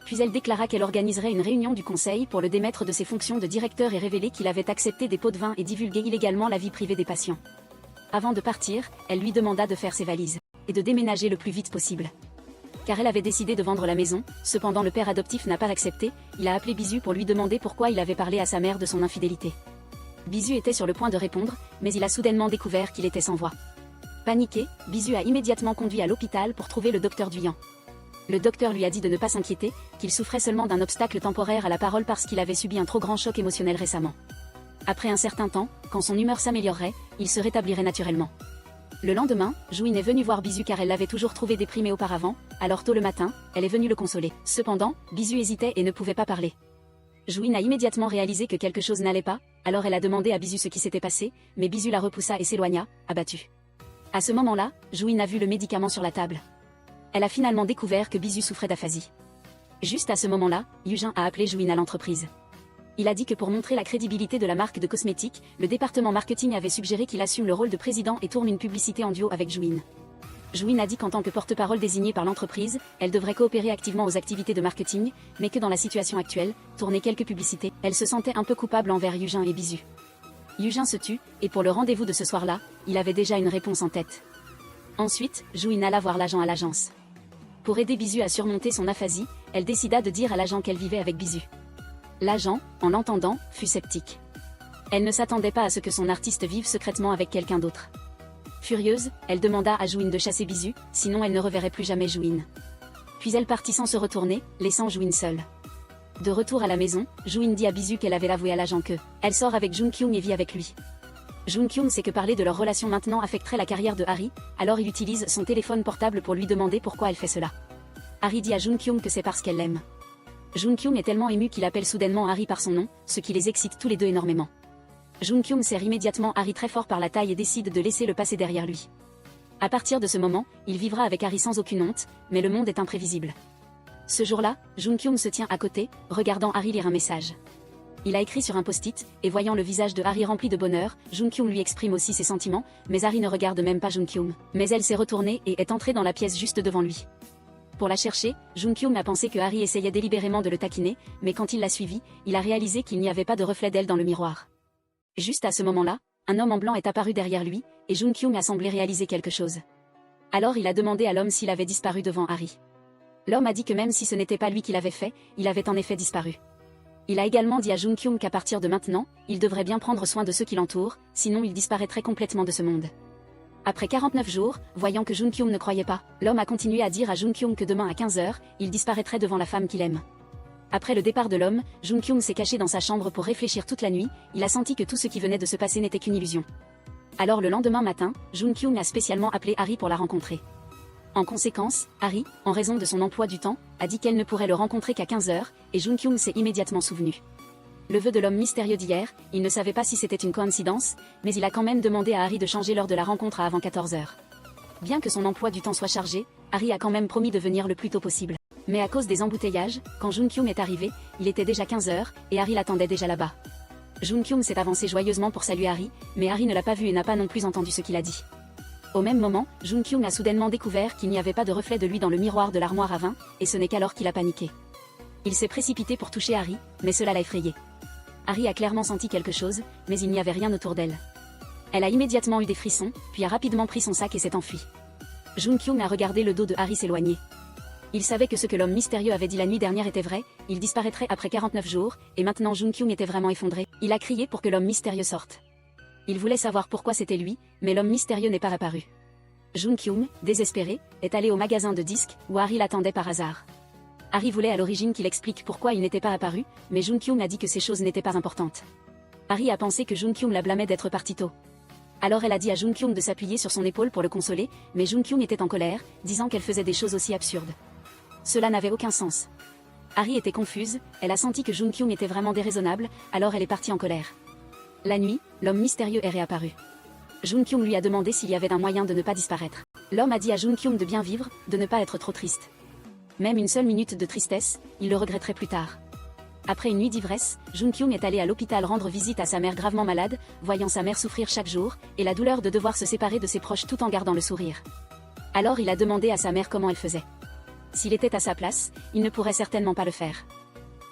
Puis elle déclara qu'elle organiserait une réunion du conseil pour le démettre de ses fonctions de directeur et révéler qu'il avait accepté des pots de vin et divulgué illégalement la vie privée des patients. Avant de partir, elle lui demanda de faire ses valises et de déménager le plus vite possible. car elle avait décidé de vendre la maison. Cependant le père adoptif n'a pas accepté, il a appelé Bisu pour lui demander pourquoi il avait parlé à sa mère de son infidélité. Bisu était sur le point de répondre, mais il a soudainement découvert qu'il était sans voix. Paniqué, Bisu a immédiatement conduit à l'hôpital pour trouver le docteur Duyan. Le docteur lui a dit de ne pas s'inquiéter, qu'il souffrait seulement d'un obstacle temporaire à la parole parce qu'il avait subi un trop grand choc émotionnel récemment. Après un certain temps, quand son humeur s'améliorerait, il se rétablirait naturellement. Le lendemain, Jouine est venue voir Bisu car elle l'avait toujours trouvé déprimé auparavant, alors tôt le matin, elle est venue le consoler. Cependant, Bisu hésitait et ne pouvait pas parler. Jouine a immédiatement réalisé que quelque chose n'allait pas, alors elle a demandé à Bisu ce qui s'était passé, mais Bisu la repoussa et s'éloigna, abattue. À ce moment-là, Jouine a vu le médicament sur la table. Elle a finalement découvert que Bisu souffrait d'aphasie. Juste à ce moment-là, Yujin a appelé Jouine à l'entreprise. Il a dit que pour montrer la crédibilité de la marque de cosmétiques, le département marketing avait suggéré qu'il assume le rôle de président et tourne une publicité en duo avec Jouine. Jouine a dit qu'en tant que porte-parole désignée par l'entreprise, elle devrait coopérer activement aux activités de marketing, mais que dans la situation actuelle, tourner quelques publicités, elle se sentait un peu coupable envers Yujin et Bisu. Yujin se tut, et pour le rendez-vous de ce soir-là, il avait déjà une réponse en tête. Ensuite, Jouine alla voir l'agent à l'agence. Pour aider Bisu à surmonter son aphasie, elle décida de dire à l'agent qu'elle vivait avec Bisu. L'agent, en l'entendant, fut sceptique. Elle ne s'attendait pas à ce que son artiste vive secrètement avec quelqu'un d'autre. Furieuse, elle demanda à Jouine de chasser Bisu, sinon elle ne reverrait plus jamais Jouine. Puis elle partit sans se retourner, laissant Jouine seule. De retour à la maison, Jouine dit à Bisu qu'elle avait avoué à l'agent que elle sort avec Jung-kyung et vit avec lui. Jung-kyung sait que parler de leur relation maintenant affecterait la carrière de Harry, alors il utilise son téléphone portable pour lui demander pourquoi elle fait cela. Harry dit à Jung-kyung que c'est parce qu'elle l'aime. Jung-kyung est tellement ému qu'il appelle soudainement Harry par son nom, ce qui les excite tous les deux énormément. Jung-kyung serre immédiatement Harry très fort par la taille et décide de laisser le passer derrière lui. À partir de ce moment, il vivra avec Harry sans aucune honte, mais le monde est imprévisible. Ce jour-là, Jung-kyung se tient à côté, regardant Harry lire un message. Il a écrit sur un post-it, et voyant le visage de Harry rempli de bonheur, Jung-kyung lui exprime aussi ses sentiments, mais Harry ne regarde même pas Jung-kyung. Mais elle s'est retournée et est entrée dans la pièce juste devant lui. Pour la chercher, Jung-kyung a pensé que Harry essayait délibérément de le taquiner, mais quand il l'a suivi, il a réalisé qu'il n'y avait pas de reflet d'elle dans le miroir. Juste à ce moment-là, un homme en blanc est apparu derrière lui, et Jung-kyung a semblé réaliser quelque chose. Alors il a demandé à l'homme s'il avait disparu devant Harry. L'homme a dit que même si ce n'était pas lui qui l'avait fait, il avait en effet disparu. Il a également dit à Jung-kyung qu'à partir de maintenant, il devrait bien prendre soin de ceux qui l'entourent, sinon il disparaîtrait complètement de ce monde. Après 49 jours, voyant que Jung-kyung ne croyait pas, l'homme a continué à dire à Jung-kyung que demain à 15h, il disparaîtrait devant la femme qu'il aime. Après le départ de l'homme, Jung-kyung s'est caché dans sa chambre pour réfléchir toute la nuit, il a senti que tout ce qui venait de se passer n'était qu'une illusion. Alors le lendemain matin, Jung-kyung a spécialement appelé Harry pour la rencontrer. En conséquence, Harry, en raison de son emploi du temps, a dit qu'elle ne pourrait le rencontrer qu'à 15h, et Jung-kyung s'est immédiatement souvenu. Le vœu de l'homme mystérieux d'hier, il ne savait pas si c'était une coïncidence, mais il a quand même demandé à Harry de changer l'heure de la rencontre à avant 14h. Bien que son emploi du temps soit chargé, Harry a quand même promis de venir le plus tôt possible. Mais à cause des embouteillages, quand Jung-kyung est arrivé, il était déjà 15h, et Harry l'attendait déjà là-bas. Jung-kyung s'est avancé joyeusement pour saluer Harry, mais Harry ne l'a pas vu et n'a pas non plus entendu ce qu'il a dit. Au même moment, Jung-kyung a soudainement découvert qu'il n'y avait pas de reflet de lui dans le miroir de l'armoire à vin, et ce n'est qu'alors qu'il a paniqué. Il s'est précipité pour toucher Harry, mais cela l'a effrayé. Harry a clairement senti quelque chose, mais il n'y avait rien autour d'elle. Elle a immédiatement eu des frissons, puis a rapidement pris son sac et s'est enfuie. Jung-kyung a regardé le dos de Harry s'éloigner. Il savait que ce que l'homme mystérieux avait dit la nuit dernière était vrai, il disparaîtrait après 49 jours, et maintenant Jung-kyung était vraiment effondré. Il a crié pour que l'homme mystérieux sorte. Il voulait savoir pourquoi c'était lui, mais l'homme mystérieux n'est pas apparu. Jung-kyung, désespéré, est allé au magasin de disques, où Harry l'attendait par hasard. Harry voulait à l'origine qu'il explique pourquoi il n'était pas apparu, mais Jung-kyung a dit que ces choses n'étaient pas importantes. Harry a pensé que Jung-kyung la blâmait d'être partie tôt. Alors elle a dit à Jung-kyung de s'appuyer sur son épaule pour le consoler, mais Jung-kyung était en colère, disant qu'elle faisait des choses aussi absurdes. Cela n'avait aucun sens. Harry était confuse, elle a senti que Jung-kyung était vraiment déraisonnable, alors elle est partie en colère. La nuit, l'homme mystérieux est réapparu. Jung-kyung lui a demandé s'il y avait un moyen de ne pas disparaître. L'homme a dit à Jung-kyung de bien vivre, de ne pas être trop triste. Même une seule minute de tristesse, il le regretterait plus tard. Après une nuit d'ivresse, Jung-kyung est allé à l'hôpital rendre visite à sa mère gravement malade, voyant sa mère souffrir chaque jour, et la douleur de devoir se séparer de ses proches tout en gardant le sourire. Alors il a demandé à sa mère comment elle faisait. S'il était à sa place, il ne pourrait certainement pas le faire.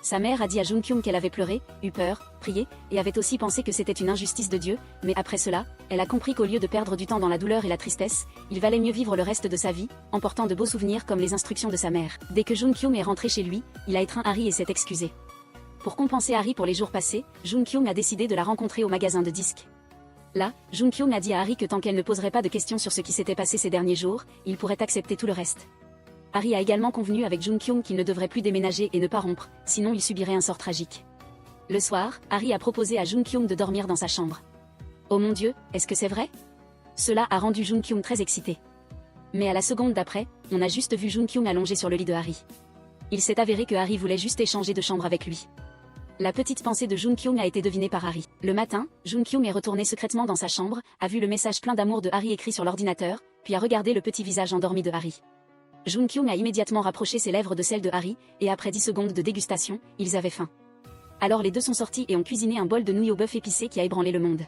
Sa mère a dit à Jung-kyung qu'elle avait pleuré, eu peur, prié, et avait aussi pensé que c'était une injustice de Dieu, mais après cela, elle a compris qu'au lieu de perdre du temps dans la douleur et la tristesse, il valait mieux vivre le reste de sa vie, en portant de beaux souvenirs comme les instructions de sa mère. Dès que Jung-kyung est rentré chez lui, il a étreint Harry et s'est excusé. Pour compenser Harry pour les jours passés, Jung-kyung a décidé de la rencontrer au magasin de disques. Là, Jung-kyung a dit à Harry que tant qu'elle ne poserait pas de questions sur ce qui s'était passé ces derniers jours, il pourrait accepter tout le reste. Harry a également convenu avec Jung-kyung qu'il ne devrait plus déménager et ne pas rompre, sinon il subirait un sort tragique. Le soir, Harry a proposé à Jung-kyung de dormir dans sa chambre. Oh mon Dieu, est-ce que c'est vrai? Cela a rendu Jung-kyung très excité. Mais à la seconde d'après, on a juste vu Jung-kyung allongé sur le lit de Harry. Il s'est avéré que Harry voulait juste échanger de chambre avec lui. La petite pensée de Jung-kyung a été devinée par Harry. Le matin, Jung-kyung est retourné secrètement dans sa chambre, a vu le message plein d'amour de Harry écrit sur l'ordinateur, puis a regardé le petit visage endormi de Harry. Jung-kyung a immédiatement rapproché ses lèvres de celles de Harry, et après 10 secondes de dégustation, ils avaient faim. Alors les deux sont sortis et ont cuisiné un bol de nouilles au bœuf épicé qui a ébranlé le monde.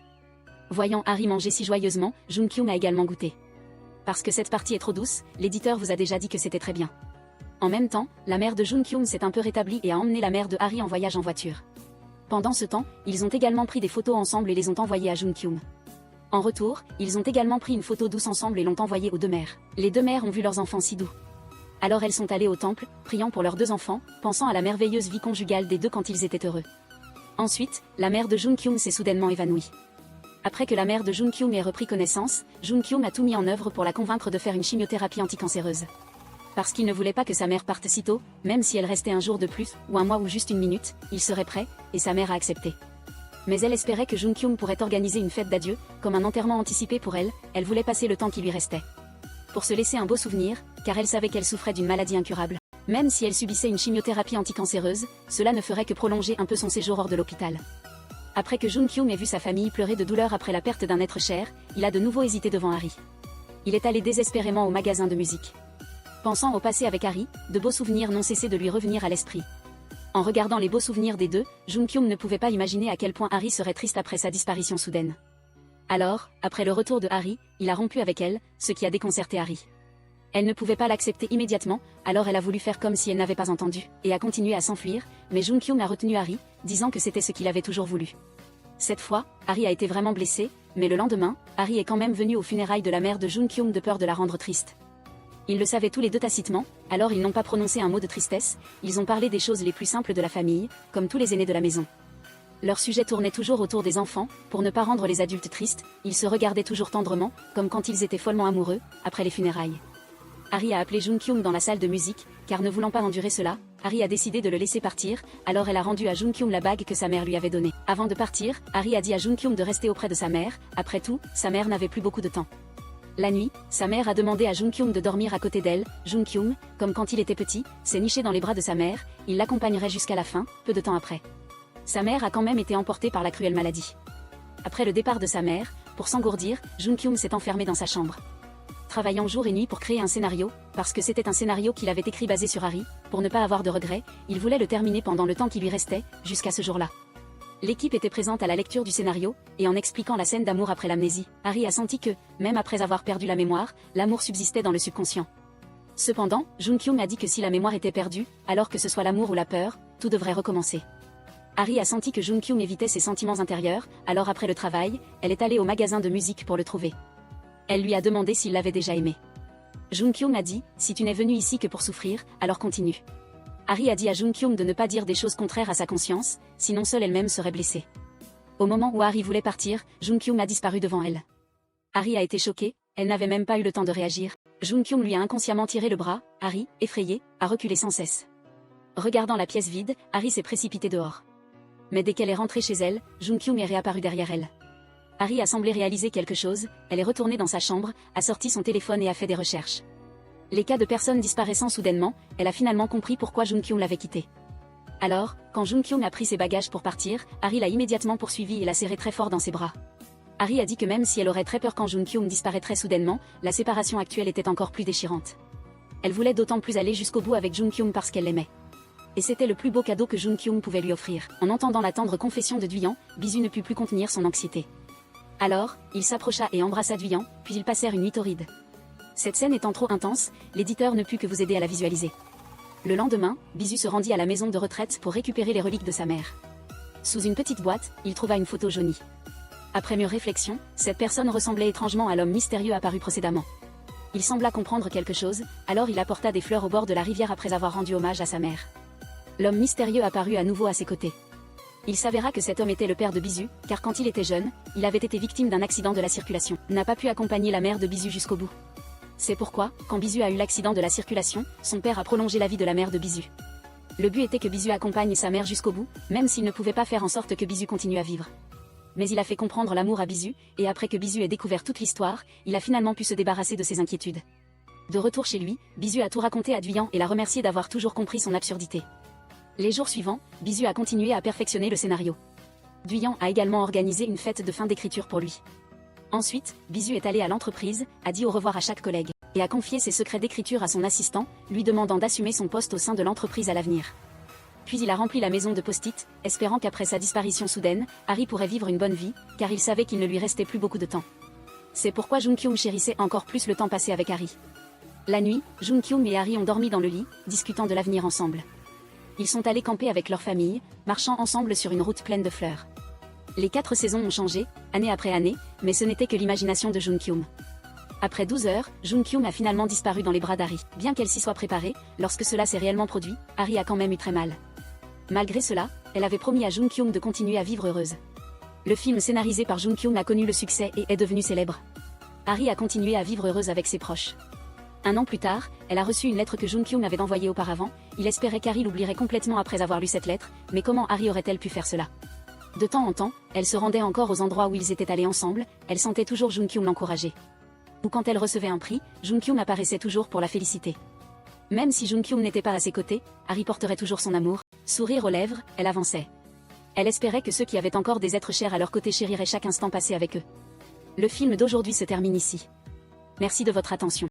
Voyant Harry manger si joyeusement, Jung-kyung a également goûté. Parce que cette partie est trop douce, l'éditeur vous a déjà dit que c'était très bien. En même temps, la mère de Jung-kyung s'est un peu rétablie et a emmené la mère de Harry en voyage en voiture. Pendant ce temps, ils ont également pris des photos ensemble et les ont envoyées à Jung-kyung. En retour, ils ont également pris une photo douce ensemble et l'ont envoyée aux deux mères. Les deux mères ont vu leurs enfants si doux. Alors elles sont allées au temple, priant pour leurs deux enfants, pensant à la merveilleuse vie conjugale des deux quand ils étaient heureux. Ensuite, la mère de Jung-kyung s'est soudainement évanouie. Après que la mère de Jung-kyung ait repris connaissance, Jung-kyung a tout mis en œuvre pour la convaincre de faire une chimiothérapie anticancéreuse. Parce qu'il ne voulait pas que sa mère parte si tôt, même si elle restait un jour de plus, ou un mois ou juste une minute, il serait prêt, et sa mère a accepté. Mais elle espérait que Jung-kyung pourrait organiser une fête d'adieu, comme un enterrement anticipé pour elle, elle voulait passer le temps qui lui restait. Pour se laisser un beau souvenir, car elle savait qu'elle souffrait d'une maladie incurable. Même si elle subissait une chimiothérapie anticancéreuse, cela ne ferait que prolonger un peu son séjour hors de l'hôpital. Après que Jung-kyung ait vu sa famille pleurer de douleur après la perte d'un être cher, il a de nouveau hésité devant Harry. Il est allé désespérément au magasin de musique. Pensant au passé avec Harry, de beaux souvenirs n'ont cessé de lui revenir à l'esprit. En regardant les beaux souvenirs des deux, Jung-kyung ne pouvait pas imaginer à quel point Harry serait triste après sa disparition soudaine. Alors, après le retour de Harry, il a rompu avec elle, ce qui a déconcerté Harry. Elle ne pouvait pas l'accepter immédiatement, alors elle a voulu faire comme si elle n'avait pas entendu, et a continué à s'enfuir, mais Jung-kyung a retenu Harry, disant que c'était ce qu'il avait toujours voulu. Cette fois, Harry a été vraiment blessé, mais le lendemain, Harry est quand même venu aux funérailles de la mère de Jung-kyung de peur de la rendre triste. Ils le savaient tous les deux tacitement, alors ils n'ont pas prononcé un mot de tristesse, ils ont parlé des choses les plus simples de la famille, comme tous les aînés de la maison. Leur sujet tournait toujours autour des enfants, pour ne pas rendre les adultes tristes, ils se regardaient toujours tendrement, comme quand ils étaient follement amoureux, après les funérailles. Harry a appelé Jung-kyung dans la salle de musique, car ne voulant pas endurer cela, Harry a décidé de le laisser partir, alors elle a rendu à Jung-kyung la bague que sa mère lui avait donnée. Avant de partir, Harry a dit à Jung-kyung de rester auprès de sa mère, après tout, sa mère n'avait plus beaucoup de temps. La nuit, sa mère a demandé à Jung-kyung de dormir à côté d'elle. Jung-kyung, comme quand il était petit, s'est niché dans les bras de sa mère, il l'accompagnerait jusqu'à la fin, peu de temps après. Sa mère a quand même été emportée par la cruelle maladie. Après le départ de sa mère, pour s'engourdir, Jung-kyung s'est enfermé dans sa chambre. Travaillant jour et nuit pour créer un scénario, parce que c'était un scénario qu'il avait écrit basé sur Harry, pour ne pas avoir de regrets, il voulait le terminer pendant le temps qui lui restait, jusqu'à ce jour-là. L'équipe était présente à la lecture du scénario, et en expliquant la scène d'amour après l'amnésie, Harry a senti que, même après avoir perdu la mémoire, l'amour subsistait dans le subconscient. Cependant, Jung-kyung a dit que si la mémoire était perdue, alors que ce soit l'amour ou la peur, tout devrait recommencer. Harry a senti que Jung-kyung évitait ses sentiments intérieurs, alors après le travail, elle est allée au magasin de musique pour le trouver. Elle lui a demandé s'il l'avait déjà aimé. Jung-kyung a dit, si tu n'es venu ici que pour souffrir, alors continue. Harry a dit à Jung-kyung de ne pas dire des choses contraires à sa conscience, sinon seule elle-même serait blessée. Au moment où Harry voulait partir, Jung-kyung a disparu devant elle. Harry a été choqué, elle n'avait même pas eu le temps de réagir. Jung-kyung lui a inconsciemment tiré le bras, Harry, effrayé, a reculé sans cesse. Regardant la pièce vide, Harry s'est précipité dehors. Mais dès qu'elle est rentrée chez elle, Jung-kyung est réapparu derrière elle. Harry a semblé réaliser quelque chose, elle est retournée dans sa chambre, a sorti son téléphone et a fait des recherches. Les cas de personnes disparaissant soudainement, elle a finalement compris pourquoi Jung-kyung l'avait quitté. Alors, quand Jung-kyung a pris ses bagages pour partir, Harry l'a immédiatement poursuivi et l'a serré très fort dans ses bras. Harry a dit que même si elle aurait très peur quand Jung-kyung disparaîtrait soudainement, la séparation actuelle était encore plus déchirante. Elle voulait d'autant plus aller jusqu'au bout avec Jung-kyung parce qu'elle l'aimait. Et c'était le plus beau cadeau que Jung-kyung pouvait lui offrir. En entendant la tendre confession de Duyan, Bisu ne put plus contenir son anxiété. Alors, il s'approcha et embrassa Duyan, puis ils passèrent une nuit torride. Cette scène étant trop intense, l'éditeur ne put que vous aider à la visualiser. Le lendemain, Bisu se rendit à la maison de retraite pour récupérer les reliques de sa mère. Sous une petite boîte, il trouva une photo jaunie. Après mûre réflexion, cette personne ressemblait étrangement à l'homme mystérieux apparu précédemment. Il sembla comprendre quelque chose, alors il apporta des fleurs au bord de la rivière après avoir rendu hommage à sa mère. L'homme mystérieux apparut à nouveau à ses côtés. Il s'avéra que cet homme était le père de Bisu, car quand il était jeune, il avait été victime d'un accident de la circulation, n'a pas pu accompagner la mère de Bisu jusqu'au bout. C'est pourquoi, quand Bisu a eu l'accident de la circulation, son père a prolongé la vie de la mère de Bisu. Le but était que Bisu accompagne sa mère jusqu'au bout, même s'il ne pouvait pas faire en sorte que Bisu continue à vivre. Mais il a fait comprendre l'amour à Bisu, et après que Bisu ait découvert toute l'histoire, il a finalement pu se débarrasser de ses inquiétudes. De retour chez lui, Bisu a tout raconté à Duyan et l'a remercié d'avoir toujours compris son absurdité. Les jours suivants, Bisu a continué à perfectionner le scénario. Duyan a également organisé une fête de fin d'écriture pour lui. Ensuite, Bisu est allé à l'entreprise, a dit au revoir à chaque collègue, et a confié ses secrets d'écriture à son assistant, lui demandant d'assumer son poste au sein de l'entreprise à l'avenir. Puis il a rempli la maison de post-it, espérant qu'après sa disparition soudaine, Harry pourrait vivre une bonne vie, car il savait qu'il ne lui restait plus beaucoup de temps. C'est pourquoi Jung-kyung chérissait encore plus le temps passé avec Harry. La nuit, Jung-kyung et Harry ont dormi dans le lit, discutant de l'avenir ensemble. Ils sont allés camper avec leur famille, marchant ensemble sur une route pleine de fleurs. Les 4 saisons ont changé, année après année, mais ce n'était que l'imagination de Jung-kyung. Après 12 heures, Jung-kyung a finalement disparu dans les bras d'Harry. Bien qu'elle s'y soit préparée, lorsque cela s'est réellement produit, Harry a quand même eu très mal. Malgré cela, elle avait promis à Jung-kyung de continuer à vivre heureuse. Le film scénarisé par Jung-kyung a connu le succès et est devenu célèbre. Harry a continué à vivre heureuse avec ses proches. Un an plus tard, elle a reçu une lettre que Jung-kyung avait envoyée auparavant. Il espérait qu'Harry l'oublierait complètement après avoir lu cette lettre, mais comment Harry aurait-elle pu faire cela? De temps en temps, elle se rendait encore aux endroits où ils étaient allés ensemble, elle sentait toujours Jung-kyung l'encourager. Ou quand elle recevait un prix, Jung-kyung apparaissait toujours pour la féliciter. Même si Jung-kyung n'était pas à ses côtés, Harry porterait toujours son amour. Sourire aux lèvres, elle avançait. Elle espérait que ceux qui avaient encore des êtres chers à leur côté chériraient chaque instant passé avec eux. Le film d'aujourd'hui se termine ici. Merci de votre attention.